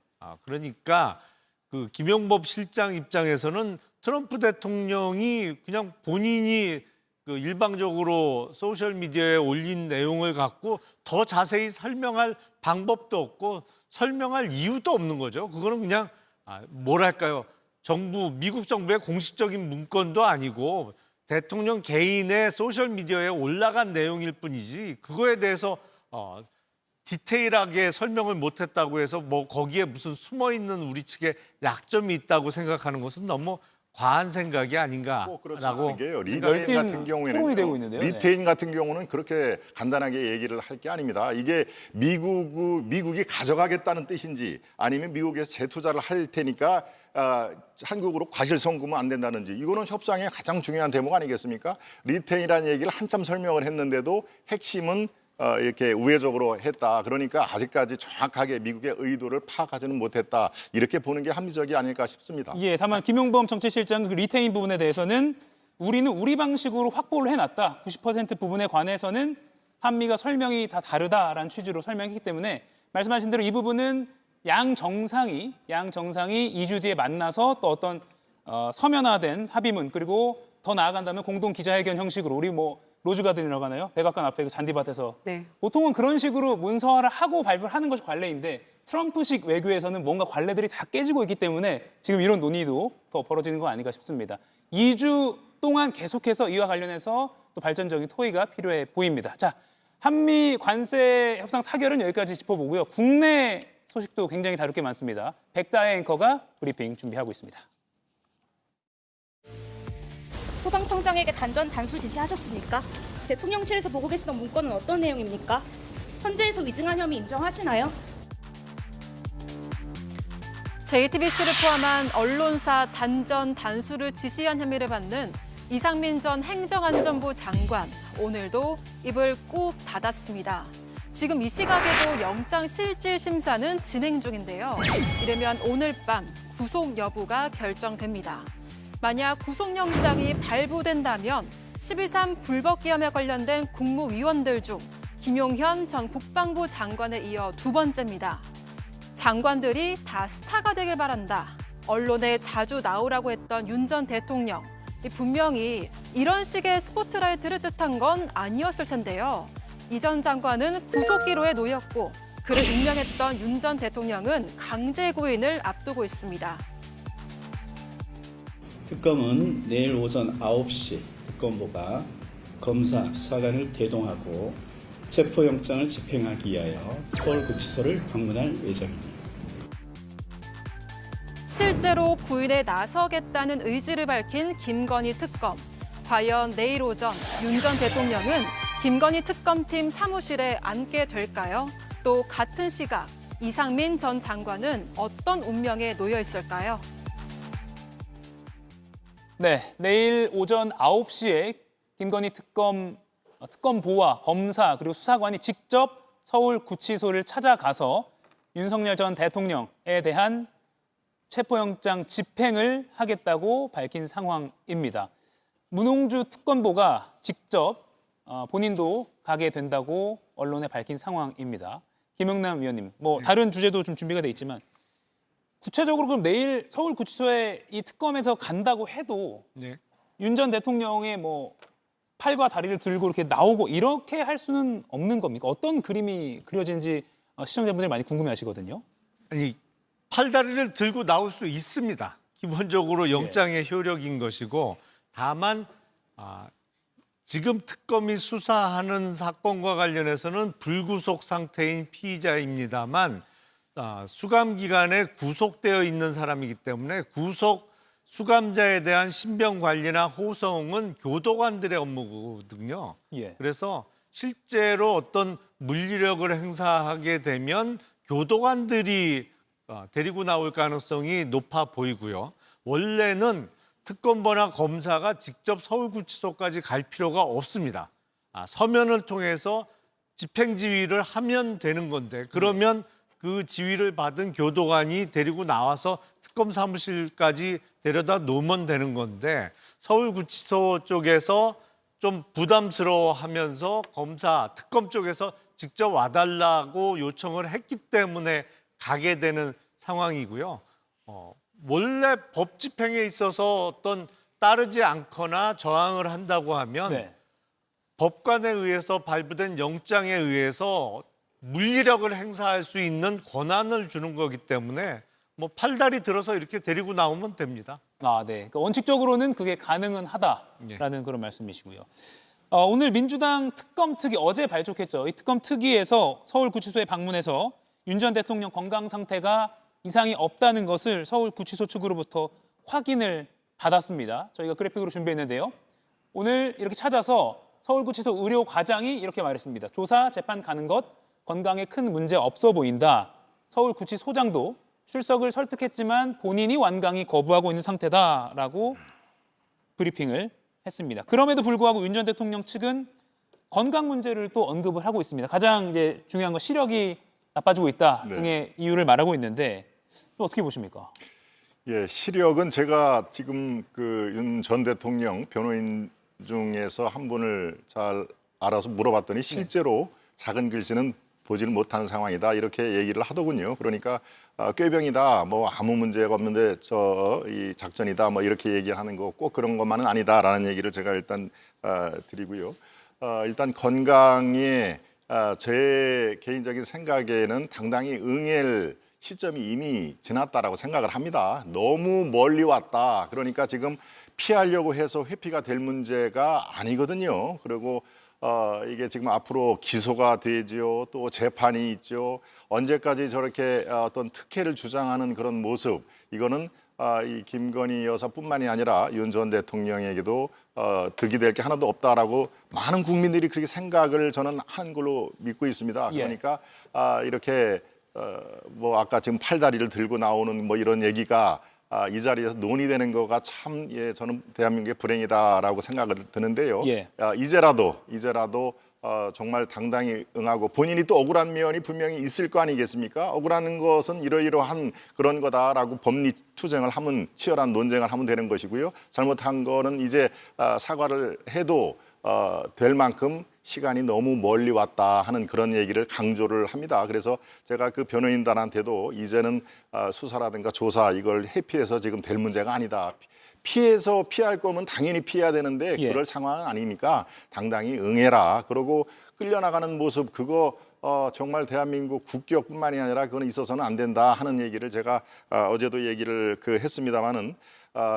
그러니까 그 김용범 실장 입장에서는 트럼프 대통령이 그냥 본인이 그 일방적으로 소셜 미디어에 올린 내용을 갖고 더 자세히 설명할 방법도 없고 설명할 이유도 없는 거죠. 그거는 그냥 뭐랄까요? 미국 정부의 공식적인 문건도 아니고 대통령 개인의 소셜 미디어에 올라간 내용일 뿐이지 그거에 대해서 디테일하게 설명을 못했다고 해서 뭐 거기에 무슨 숨어 있는 우리 측의 약점이 있다고 생각하는 것은 너무 과한 생각이 아닌가라고. 게요. 열띤 리테인 같은 경우에는 토론이 되고 있는데요. 리테인 같은 경우는 그렇게 간단하게 얘기를 할 게 아닙니다. 이게 미국이 가져가겠다는 뜻인지 아니면 미국에서 재투자를 할 테니까 한국으로 과실송금은 안 된다는지 이거는 협상의 가장 중요한 대목 아니겠습니까? 리테인이라는 얘기를 한참 설명을 했는데도 핵심은 이렇게 우회적으로 했다. 그러니까 아직까지 정확하게 미국의 의도를 파악하지는 못했다. 이렇게 보는 게 합리적이 아닐까 싶습니다. 예, 다만 김용범 정치실장 그 리테인 부분에 대해서는 우리는 우리 방식으로 확보를 해놨다. 90% 부분에 관해서는 한미가 설명이 다 다르다라는 취지로 설명했기 때문에 말씀하신 대로 이 부분은 양 정상이 2주 뒤에 만나서 또 어떤 서면화된 합의문 그리고 더 나아간다면 공동 기자회견 형식으로 우리 뭐 로즈가든이라고 하나요? 백악관 앞에 그 잔디밭에서 네. 보통은 그런 식으로 문서화를 하고 발표를 하는 것이 관례인데 트럼프식 외교에서는 뭔가 관례들이 다 깨지고 있기 때문에 지금 이런 논의도 더 벌어지는 거 아닌가 싶습니다. 2주 동안 계속해서 이와 관련해서 또 발전적인 토의가 필요해 보입니다. 자, 한미 관세 협상 타결은 여기까지 짚어보고요. 국내 소식도 굉장히 다룰 게 많습니다. 백다혜 앵커가 브리핑 준비하고 있습니다. 소방청장에게 단전 단수 지시하셨습니까? 대통령실에서 보고 계시던 문건은 어떤 내용입니까? 헌재에서 위증한 혐의 인정하시나요? JTBC를 포함한 언론사 단전 단수를 지시한 혐의를 받는 이상민 전 행정안전부 장관, 오늘도 입을 꾹 닫았습니다. 지금 이 시각에도 영장 실질 심사는 진행 중인데요. 이르면 오늘 밤 구속 여부가 결정됩니다. 만약 구속영장이 발부된다면 12.3 불법기염에 관련된 국무위원들 중 김용현 전 국방부 장관에 이어 두 번째입니다. 장관들이 다 스타가 되길 바란다. 언론에 자주 나오라고 했던 윤 전 대통령. 분명히 이런 식의 스포트라이트를 뜻한 건 아니었을 텐데요. 이 전 장관은 구속기로에 놓였고 그를 임명했던 윤 전 대통령은 강제 구인을 앞두고 있습니다. 특검은 내일 오전 9시 특검보가 검사, 수사관을 대동하고 체포영장을 집행하기 위하여 서울구치소를 방문할 예정입니다. 실제로 구인에 나서겠다는 의지를 밝힌 김건희 특검. 과연 내일 오전 윤 전 대통령은 김건희 특검팀 사무실에 앉게 될까요? 또 같은 시각 이상민 전 장관은 어떤 운명에 놓여 있을까요? 네, 내일 오전 9시에 김건희 특검보와 검사 그리고 수사관이 직접 서울구치소를 찾아가서 윤석열 전 대통령에 대한 체포영장 집행을 하겠다고 밝힌 상황입니다. 문홍주 특검보가 직접 본인도 가게 된다고 언론에 밝힌 상황입니다. 김영남 위원님, 다른 주제도 좀 준비가 돼 있지만 구체적으로 그럼 내일 서울구치소에 이 특검에서 간다고 해도 윤 전 대통령의 팔과 다리를 들고 이렇게 나오고 이렇게 할 수는 없는 겁니까? 어떤 그림이 그려진지 시청자분들이 많이 궁금해하시거든요. 아니 팔다리를 들고 나올 수 있습니다. 기본적으로 영장의 효력인 것이고 다만 지금 특검이 수사하는 사건과 관련해서는 불구속 상태인 피의자입니다만 수감 기간에 구속되어 있는 사람이기 때문에 구속 수감자에 대한 신병 관리나 호송은 교도관들의 업무거든요. 그래서 실제로 어떤 물리력을 행사하게 되면 교도관들이 데리고 나올 가능성이 높아 보이고요. 원래는 특검보나 검사가 직접 서울구치소까지 갈 필요가 없습니다. 서면을 통해서 집행지휘를 하면 되는 건데 그러면 그 지휘를 받은 교도관이 데리고 나와서 특검 사무실까지 데려다 놓으면 되는 건데 서울구치소 쪽에서 좀 부담스러워하면서 검사, 특검 쪽에서 직접 와달라고 요청을 했기 때문에 가게 되는 상황이고요. 원래 법 집행에 있어서 어떤 따르지 않거나 저항을 한다고 하면 법관에 의해서 발부된 영장에 의해서 물리력을 행사할 수 있는 권한을 주는 거기 때문에 뭐 팔다리 들어서 이렇게 데리고 나오면 됩니다. 아, 네. 그러니까 원칙적으로는 그게 가능은 하다라는 그런 말씀이시고요. 오늘 민주당 특검 특위 어제 발족했죠. 이 특검 특위에서 서울구치소에 방문해서 윤 전 대통령 건강 상태가 이상이 없다는 것을 서울구치소 측으로부터 확인을 받았습니다. 저희가 그래픽으로 준비했는데요. 오늘 이렇게 찾아서 서울구치소 의료과장이 이렇게 말했습니다. 조사, 재판 가는 것 건강에 큰 문제 없어 보인다. 서울구치소장도 출석을 설득했지만 본인이 완강히 거부하고 있는 상태다라고 브리핑을 했습니다. 그럼에도 불구하고 윤 전 대통령 측은 건강 문제를 또 언급을 하고 있습니다. 가장 이제 중요한 건 시력이 나빠지고 있다 등의 이유를 말하고 있는데 또 어떻게 보십니까? 예, 시력은 제가 지금 그 윤 전 대통령 변호인 중에서 한 분을 잘 알아서 물어봤더니 실제로 작은 글씨는 보지를 못하는 상황이다 이렇게 얘기를 하더군요. 그러니까 꾀병이다, 뭐 아무 문제가 없는데 이 작전이다, 뭐 이렇게 얘기를 하는 거 꼭 그런 것만은 아니다라는 얘기를 제가 일단 드리고요. 일단 건강에 제 개인적인 생각에는 당당히 응할 시점이 이미 지났다라고 생각을 합니다. 너무 멀리 왔다. 그러니까 지금 피하려고 해서 회피가 될 문제가 아니거든요. 그리고 이게 지금 앞으로 기소가 되지요. 또 재판이 있죠. 언제까지 저렇게 어떤 특혜를 주장하는 그런 모습, 이거는 이 김건희 여사뿐만이 아니라 윤 전 대통령에게도 득이 될 게 하나도 없다라고 많은 국민들이 그렇게 생각을 저는 한 걸로 믿고 있습니다. 그러니까 이렇게 뭐 아까 지금 팔다리를 들고 나오는 뭐 이런 얘기가 이 자리에서 논의되는 거가 참 저는 대한민국의 불행이다라고 생각을 드는데요. 이제라도 정말 당당히 응하고 본인이 또 억울한 면이 분명히 있을 거 아니겠습니까? 억울한 것은 이러이러한 그런 거다라고 법리 투쟁을 하면 치열한 논쟁을 하면 되는 것이고요. 잘못한 거는 이제 사과를 해도 될 만큼 시간이 너무 멀리 왔다 하는 그런 얘기를 강조를 합니다. 그래서 제가 그 변호인단한테도 이제는 수사라든가 조사 이걸 회피해서 지금 될 문제가 아니다. 피해서 피할 거면 당연히 피해야 되는데 그럴 상황은 아니니까 당당히 응해라. 그러고 끌려나가는 모습 그거 정말 대한민국 국격뿐만이 아니라 그건 있어서는 안 된다 하는 얘기를 제가 어제도 얘기를 했습니다마는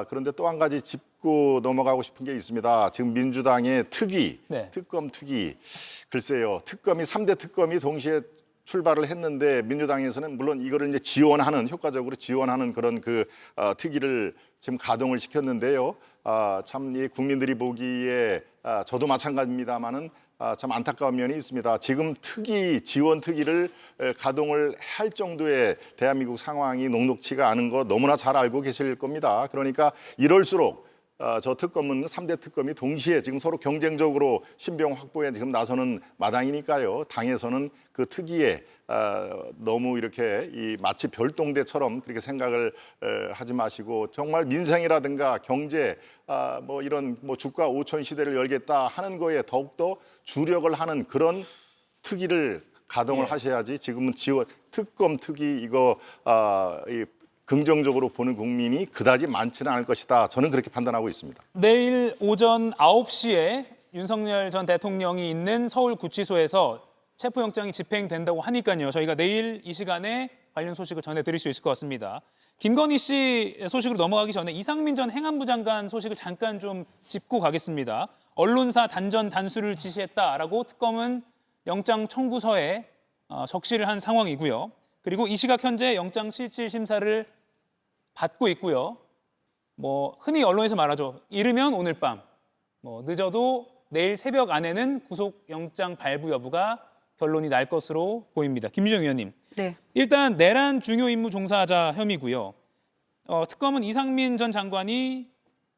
그런데 또 한 가지 짚고 넘어가고 싶은 게 있습니다. 지금 민주당의 특위, 특검 특위. 글쎄요. 특검이 3대 특검이 동시에 출발을 했는데 민주당에서는 물론 이거를 이제 지원하는 효과적으로 지원하는 그런 특위를 지금 가동을 시켰는데요. 참 이 국민들이 보기에 저도 마찬가지입니다만은 참 안타까운 면이 있습니다. 지금 지원 특위를 가동을 할 정도의 대한민국 상황이 녹록치가 않은 거 너무나 잘 알고 계실 겁니다. 그러니까 이럴수록 저 특검은 3대 특검이 동시에 지금 서로 경쟁적으로 신병 확보에 지금 나서는 마당이니까요. 당에서는 그 특위에 너무 이렇게 마치 별동대처럼 그렇게 생각을 하지 마시고 정말 민생이라든가 경제 뭐 이런 뭐 주가 5천 시대를 열겠다 하는 거에 더욱더 주력을 하는 그런 특위를 가동을 하셔야지 지금은 특검 특위 이거 긍정적으로 보는 국민이 그다지 많지는 않을 것이다. 저는 그렇게 판단하고 있습니다. 내일 오전 9시에 윤석열 전 대통령이 있는 서울구치소에서 체포영장이 집행된다고 하니까요. 저희가 내일 이 시간에 관련 소식을 전해드릴 수 있을 것 같습니다. 김건희 씨 소식으로 넘어가기 전에 이상민 전 행안부 장관 소식을 잠깐 좀 짚고 가겠습니다. 언론사 단전 단수를 지시했다라고 특검은 영장 청구서에 적시를 한 상황이고요. 그리고 이 시각 현재 영장 실질 심사를 받고 있고요. 뭐 흔히 언론에서 말하죠. 이르면 오늘 밤, 뭐 늦어도 내일 새벽 안에는 구속영장 발부 여부가 결론이 날 것으로 보입니다. 김유정 의원님. 네. 일단 내란 중요 임무 종사자 혐의고요. 특검은 이상민 전 장관이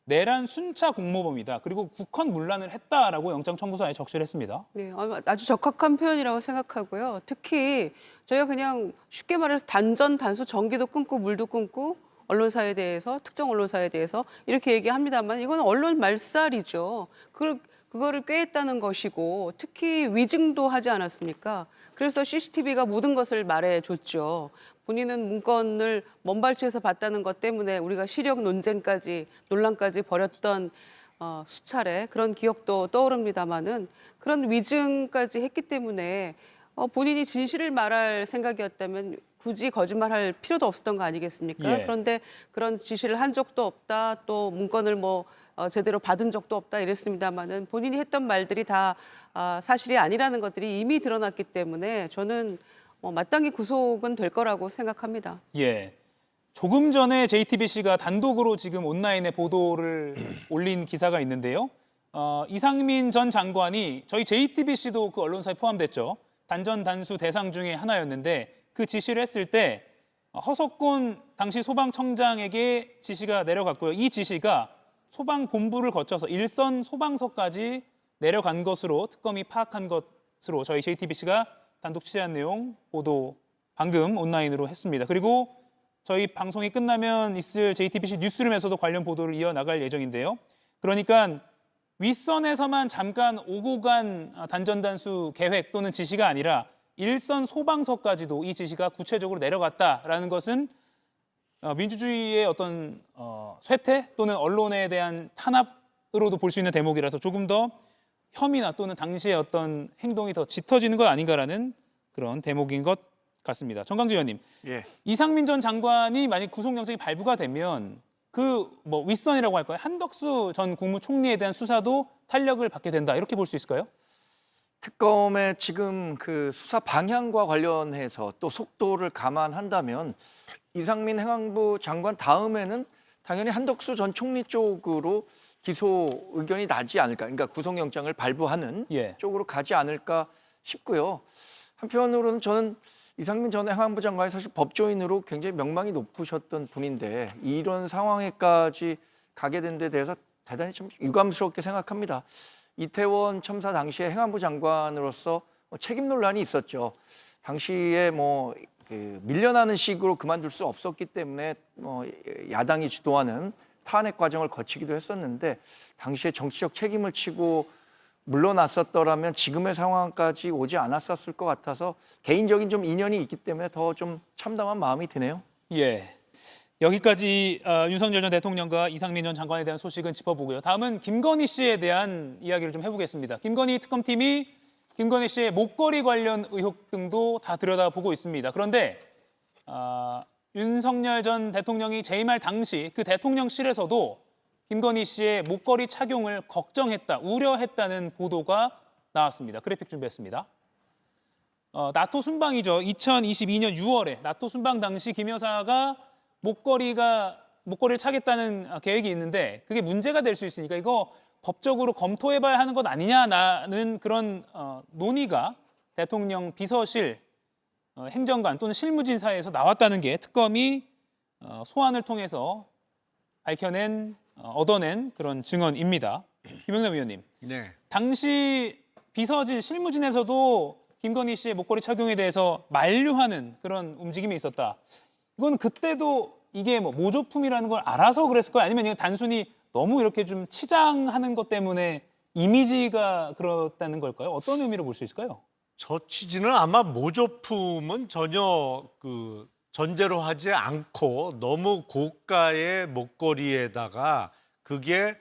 내란 순차 공모범이다. 그리고 국헌 문란을 했다라고 영장 청구서에 적시를 했습니다. 네, 아주 적합한 표현이라고 생각하고요. 특히 저희가 그냥 쉽게 말해서 단전 단수 전기도 끊고 물도 끊고 언론사에 대해서 특정 언론사에 대해서 이렇게 얘기합니다만 이건 언론 말살이죠. 그거를 꾀했다는 것이고 특히 위증도 하지 않았습니까? 그래서 CCTV가 모든 것을 말해줬죠. 본인은 문건을 먼발치에서 봤다는 것 때문에 우리가 시력 논란까지 벌였던 수차례 그런 기억도 떠오릅니다마는 그런 위증까지 했기 때문에 본인이 진실을 말할 생각이었다면 굳이 거짓말할 필요도 없었던 거 아니겠습니까? 예. 그런데 그런 지시를 한 적도 없다, 또 문건을 제대로 받은 적도 없다 이랬습니다만은 본인이 했던 말들이 다 사실이 아니라는 것들이 이미 드러났기 때문에 저는 마땅히 구속은 될 거라고 생각합니다. 예. 조금 전에 JTBC가 단독으로 지금 온라인에 보도를 올린 기사가 있는데요. 이상민 전 장관이 저희 JTBC도 그 언론사에 포함됐죠. 단전 단수 대상 중에 하나였는데 그 지시를 했을 때 허석곤 당시 소방청장에게 지시가 내려갔고요. 이 지시가 소방본부를 거쳐서 일선 소방서까지 내려간 것으로 특검이 파악한 것으로 저희 JTBC가 단독 취재한 내용 보도 방금 온라인으로 했습니다. 그리고 저희 방송이 끝나면 있을 JTBC 뉴스룸에서도 관련 보도를 이어나갈 예정인데요. 그러니까 윗선에서만 잠깐 오고 간 단전단수 계획 또는 지시가 아니라 일선 소방서까지도 이 지시가 구체적으로 내려갔다라는 것은 민주주의의 어떤 쇠퇴 또는 언론에 대한 탄압으로도 볼 수 있는 대목이라서 조금 더 혐의나 또는 당시의 어떤 행동이 더 짙어지는 것 아닌가라는 그런 대목인 것 같습니다. 정강주 의원님, 예. 이상민 전 장관이 만약 구속영장이 발부가 되면 그 윗선이라고 할까요? 한덕수 전 국무총리에 대한 수사도 탄력을 받게 된다 이렇게 볼 수 있을까요? 특검의 지금 그 수사 방향과 관련해서 또 속도를 감안한다면 이상민 행안부 장관 다음에는 당연히 한덕수 전 총리 쪽으로 기소 의견이 나지 않을까, 그러니까 구속영장을 발부하는 예. 쪽으로 가지 않을까 싶고요. 한편으로는 저는 이상민 전 행안부 장관이 사실 법조인으로 굉장히 명망이 높으셨던 분인데 이런 상황에까지 가게 된 데 대해서 대단히 좀 유감스럽게 생각합니다. 이태원 참사 당시에 행안부 장관으로서 책임 논란이 있었죠. 당시에 밀려나는 식으로 그만둘 수 없었기 때문에 야당이 주도하는 탄핵 과정을 거치기도 했었는데 당시에 정치적 책임을 지고 물러났었더라면 지금의 상황까지 오지 않았었을 것 같아서 개인적인 좀 인연이 있기 때문에 더 좀 참담한 마음이 드네요. 예. 여기까지 윤석열 전 대통령과 이상민 전 장관에 대한 소식은 짚어보고요. 다음은 김건희 씨에 대한 이야기를 좀 해보겠습니다. 김건희 특검팀이 김건희 씨의 목걸이 관련 의혹 등도 다 들여다보고 있습니다. 그런데 윤석열 전 대통령이 재임할 당시 그 대통령실에서도 김건희 씨의 목걸이 착용을 걱정했다, 우려했다는 보도가 나왔습니다. 그래픽 준비했습니다. 나토 순방이죠. 2022년 6월에 나토 순방 당시 김 여사가 목걸이를 차겠다는 계획이 있는데 그게 문제가 될 수 있으니까 이거 법적으로 검토해봐야 하는 것 아니냐는 그런 논의가 대통령 비서실 행정관 또는 실무진 사이에서 나왔다는 게 특검이 소환을 통해서 얻어낸 그런 증언입니다. 김영남 의원님, 네. 당시 비서진 실무진에서도 김건희 씨의 목걸이 착용에 대해서 만류하는 그런 움직임이 있었다. 이건 그때도 이게 모조품이라는 걸 알아서 그랬을까요? 아니면 그냥 단순히 너무 이렇게 좀 치장하는 것 때문에 이미지가 그렇다는 걸까요? 어떤 의미로 볼 수 있을까요? 저 취지는 아마 모조품은 전혀 전제로 하지 않고 너무 고가의 목걸이에다가 그게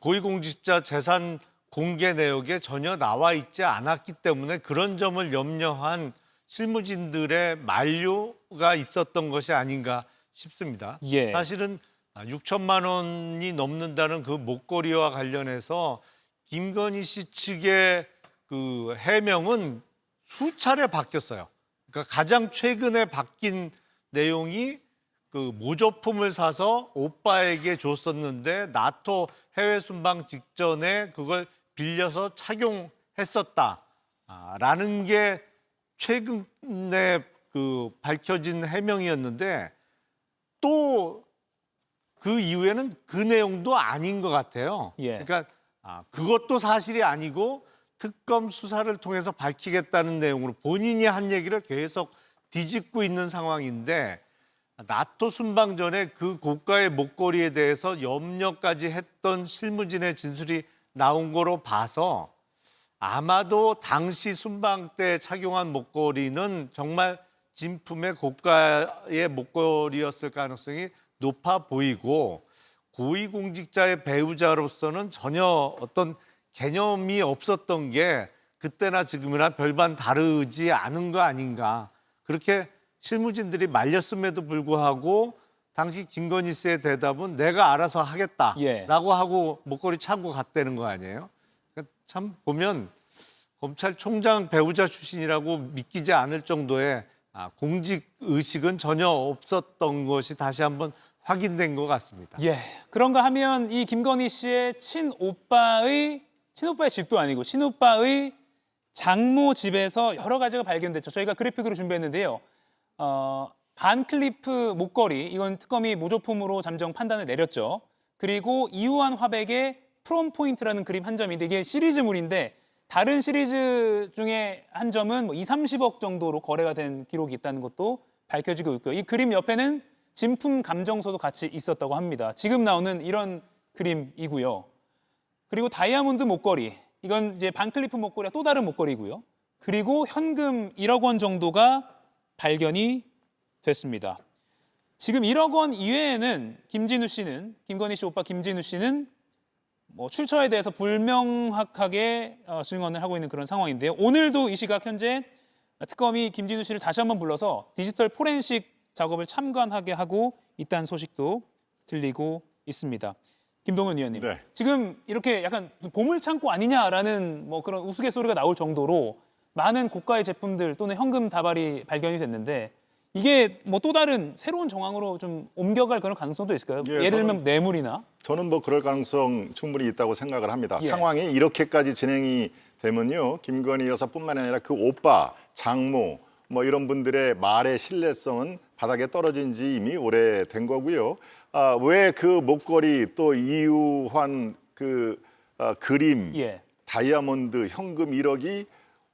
고위공직자 재산 공개 내역에 전혀 나와 있지 않았기 때문에 그런 점을 염려한 실무진들의 만류가 있었던 것이 아닌가 싶습니다. 예. 사실은 6천만 원이 넘는다는 그 목걸이와 관련해서 김건희 씨 측의 그 해명은 수차례 바뀌었어요. 그러니까 가장 최근에 바뀐 내용이 그 모조품을 사서 오빠에게 줬었는데 나토 해외 순방 직전에 그걸 빌려서 착용했었다라는 게 최근에 밝혀진 해명이었는데 또 그 이후에는 그 내용도 아닌 것 같아요. 예. 그러니까 그것도 사실이 아니고 특검 수사를 통해서 밝히겠다는 내용으로 본인이 한 얘기를 계속 뒤집고 있는 상황인데 나토 순방 전에 그 고가의 목걸이에 대해서 염려까지 했던 실무진의 진술이 나온 거로 봐서 아마도 당시 순방 때 착용한 목걸이는 정말 진품의 고가의 목걸이였을 가능성이 높아 보이고 고위공직자의 배우자로서는 전혀 어떤 개념이 없었던 게 그때나 지금이나 별반 다르지 않은 거 아닌가 그렇게 실무진들이 말렸음에도 불구하고 당시 김건희 씨의 대답은 내가 알아서 하겠다라고 예. 하고 목걸이 차고 갔다는 거 아니에요? 그러니까 참 보면 검찰총장 배우자 출신이라고 믿기지 않을 정도의 공직 의식은 전혀 없었던 것이 다시 한번 확인된 것 같습니다. 예. 그런가 하면 이 김건희 씨의 친오빠의 집도 아니고 친오빠의 장모 집에서 여러 가지가 발견됐죠. 저희가 그래픽으로 준비했는데요. 반클리프 목걸이, 이건 특검이 모조품으로 잠정 판단을 내렸죠. 그리고 이우환 화백의 프롬 포인트라는 그림 한 점인데 이게 시리즈물인데 다른 시리즈 중에 한 점은 뭐 2, 30억 정도로 거래가 된 기록이 있다는 것도 밝혀지고 있고요. 이 그림 옆에는 진품 감정서도 같이 있었다고 합니다. 지금 나오는 이런 그림이고요. 그리고 다이아몬드 목걸이, 이건 이제 반클리프 목걸이와 또 다른 목걸이고요. 그리고 현금 1억 원 정도가 발견이 됐습니다. 지금 1억 원 이외에는 김건희 씨 오빠 김진우 씨는 뭐 출처에 대해서 불명확하게 증언을 하고 있는 그런 상황인데요. 오늘도 이 시각 현재 특검이 김진우 씨를 다시 한번 불러서 디지털 포렌식 작업을 참관하게 하고 있다는 소식도 들리고 있습니다. 김동연 의원님, 네. 지금 이렇게 약간 보물창고 아니냐라는 뭐 그런 우스갯소리가 나올 정도로 많은 고가의 제품들 또는 현금 다발이 발견이 됐는데 이게 뭐 또 다른 새로운 정황으로 좀 옮겨갈 그런 가능성도 있을까요? 예, 예를 들면 뇌물이나? 저는 뭐 그럴 가능성 충분히 있다고 생각을 합니다. 예. 상황이 이렇게까지 진행이 되면요, 김건희 여사뿐만 아니라 그 오빠, 장모 뭐 이런 분들의 말의 신뢰성은 바닥에 떨어진 지 이미 오래된 거고요. 왜 그 목걸이 또 이우환 그림, 예. 다이아몬드, 현금 1억이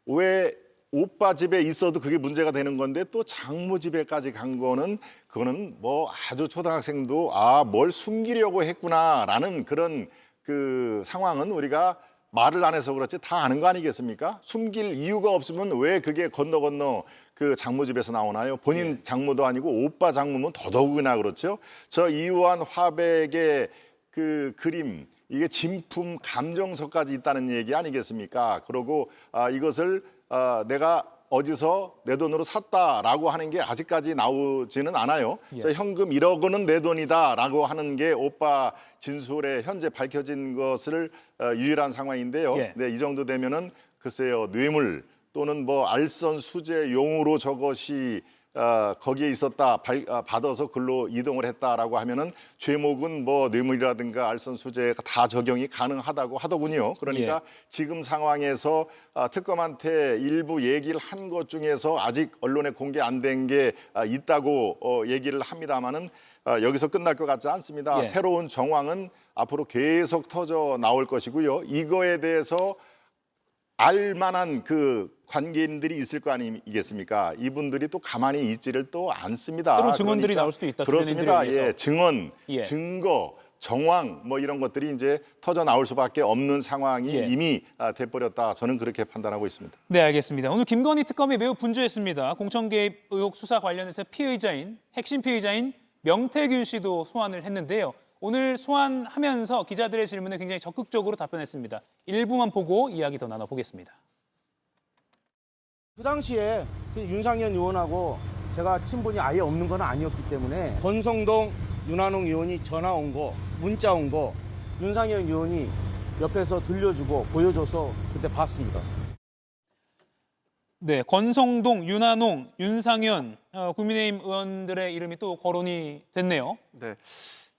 왜 오빠 집에 있어도 그게 문제가 되는 건데 또 장모 집에까지 간 거는 그거는 뭐 아주 초등학생도 뭘 숨기려고 했구나라는 그런 그 상황은 우리가 말을 안 해서 그렇지 다 아는 거 아니겠습니까? 숨길 이유가 없으면 왜 그게 건너 그 장모 집에서 나오나요? 본인 장모도 아니고 오빠 장모면 더더욱이나 그렇죠. 저 이우환 화백의 그 그림, 이게 진품 감정서까지 있다는 얘기 아니겠습니까? 그러고 이것을 내가 어디서 내 돈으로 샀다라고 하는 게 아직까지 나오지는 않아요. 예. 현금 1억 원은 내 돈이다라고 하는 게 오빠 진술에 현재 밝혀진 것을 유일한 상황인데요. 예. 네, 이 정도 되면은 글쎄요, 뇌물 또는 뭐 알선 수재 용으로 저것이 거기에 있었다 받아서 글로 이동을 했다라고 하면은 죄목은 뭐 뇌물이라든가 알선 수재가 다 적용이 가능하다고 하더군요. 그러니까 지금 상황에서 특검한테 일부 얘기를 한 것 중에서 아직 언론에 공개 안 된 게 있다고 얘기를 합니다마는 여기서 끝날 것 같지 않습니다. 예. 새로운 정황은 앞으로 계속 터져 나올 것이고요. 이거에 대해서 알만한 그 관계인들이 있을 거 아니겠습니까? 이분들이 또 가만히 있지를 또 않습니다. 새로운 증언들이 나올 수도 있다. 그렇습니다. 주변인들에 의해서. 예, 증언, 예. 증거, 정황 뭐 이런 것들이 이제 터져 나올 수밖에 없는 상황이 예. 이미 돼버렸다. 저는 그렇게 판단하고 있습니다. 네, 알겠습니다. 오늘 김건희 특검이 매우 분주했습니다. 공천 개입 의혹 수사 관련해서 핵심 피의자인 명태균 씨도 소환을 했는데요. 오늘 소환하면서 기자들의 질문에 굉장히 적극적으로 답변했습니다. 일부만 보고 이야기 더 나눠보겠습니다. 그 당시에 윤상현 의원하고 제가 친분이 아예 없는 건 아니었기 때문에 권성동, 윤한홍 의원이 전화 온 거, 문자 온 거 윤상현 의원이 옆에서 들려주고 보여줘서 그때 봤습니다. 네, 권성동, 윤한홍, 윤상현 국민의힘 의원들의 이름이 또 거론이 됐네요. 네.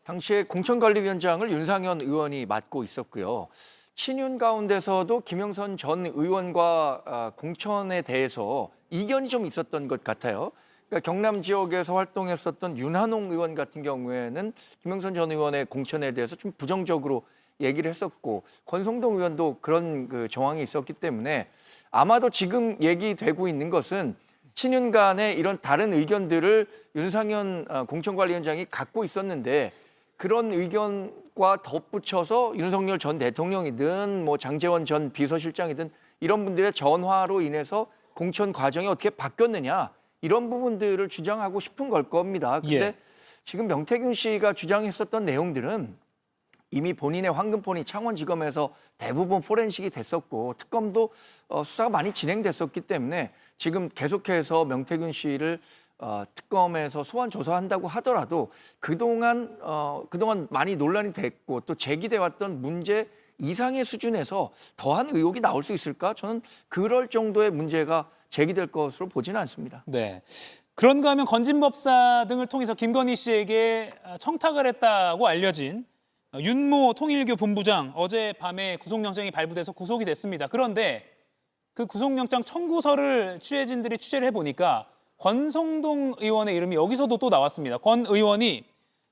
당시에 공천관리위원장을 윤상현 의원이 맡고 있었고요. 친윤 가운데서도 김영선 전 의원과 공천에 대해서 이견이 좀 있었던 것 같아요. 그러니까 경남 지역에서 활동했었던 윤한홍 의원 같은 경우에는 김영선 전 의원의 공천에 대해서 좀 부정적으로 얘기를 했었고 권성동 의원도 그런 그 정황이 있었기 때문에 아마도 지금 얘기되고 있는 것은 친윤 간의 이런 다른 의견들을 윤상현 공천관리위원장이 갖고 있었는데 그런 의견과 덧붙여서 윤석열 전 대통령이든 뭐 장제원 전 비서실장이든 이런 분들의 전화로 인해서 공천 과정이 어떻게 바뀌었느냐 이런 부분들을 주장하고 싶은 걸 겁니다. 근데 지금 명태균 씨가 주장했었던 내용들은 이미 본인의 황금폰이 창원지검에서 대부분 포렌식이 됐었고 특검도 수사가 많이 진행됐었기 때문에 지금 계속해서 명태균 씨를 특검에서 소환 조사한다고 하더라도 그동안 많이 논란이 됐고 또 제기돼 왔던 문제 이상의 수준에서 더한 의혹이 나올 수 있을까? 저는 그럴 정도의 문제가 제기될 것으로 보지는 않습니다. 네. 그런가 하면 건진법사 등을 통해서 김건희 씨에게 청탁을 했다고 알려진 윤모 통일교 본부장 어젯밤에 구속영장이 발부돼서 구속이 됐습니다. 그런데 그 구속영장 청구서를 취재진들이 취재를 해보니까 권성동 의원의 이름이 여기서도 또 나왔습니다. 권 의원이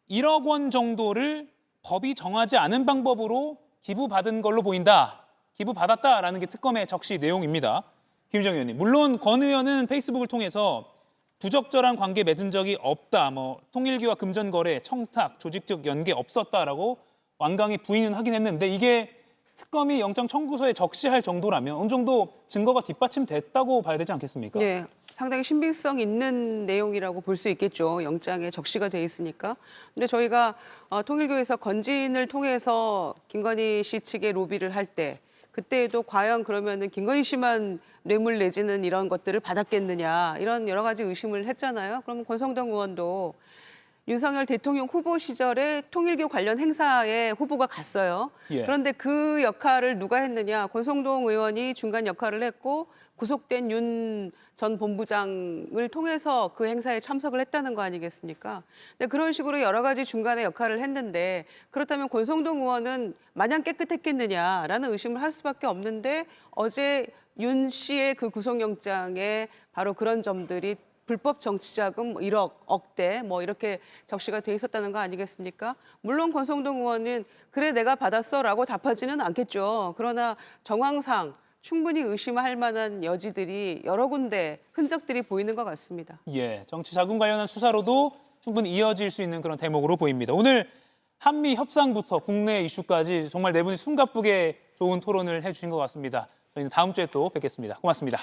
1억 원 정도를 법이 정하지 않은 방법으로 기부받은 걸로 보인다. 기부받았다라는 게 특검의 적시 내용입니다. 김정희 의원님, 물론 권 의원은 페이스북을 통해서 부적절한 관계 맺은 적이 없다. 통일교와 금전거래, 청탁, 조직적 연계 없었다라고 완강히 부인은 하긴 했는데 이게 특검이 영장 청구서에 적시할 정도라면 어느 정도 증거가 뒷받침됐다고 봐야 되지 않겠습니까? 네, 상당히 신빙성 있는 내용이라고 볼 수 있겠죠. 영장에 적시가 돼 있으니까. 근데 저희가 통일교에서 건진을 통해서 김건희 씨 측에 로비를 할 때 그때에도 과연 그러면은 김건희 씨만 뇌물 내지는 이런 것들을 받았겠느냐 이런 여러 가지 의심을 했잖아요. 그러면 권성동 의원도 윤석열 대통령 후보 시절에 통일교 관련 행사에 후보가 갔어요. 예. 그런데 그 역할을 누가 했느냐? 권성동 의원이 중간 역할을 했고 구속된 윤 전 본부장을 통해서 그 행사에 참석을 했다는 거 아니겠습니까? 근데 그런 식으로 여러 가지 중간에 역할을 했는데 그렇다면 권성동 의원은 마냥 깨끗했겠느냐라는 의심을 할 수밖에 없는데 어제 윤 씨의 그 구속영장에 바로 그런 점들이 불법 정치자금 1억, 억대 이렇게 적시가 돼 있었다는 거 아니겠습니까? 물론 권성동 의원은 그래 내가 받았어라고 답하지는 않겠죠. 그러나 정황상 충분히 의심할 만한 여지들이 여러 군데 흔적들이 보이는 것 같습니다. 예, 정치 자금 관련한 수사로도 충분히 이어질 수 있는 그런 대목으로 보입니다. 오늘 한미 협상부터 국내 이슈까지 정말 네 분이 숨가쁘게 좋은 토론을 해주신 것 같습니다. 저희는 다음 주에 또 뵙겠습니다. 고맙습니다.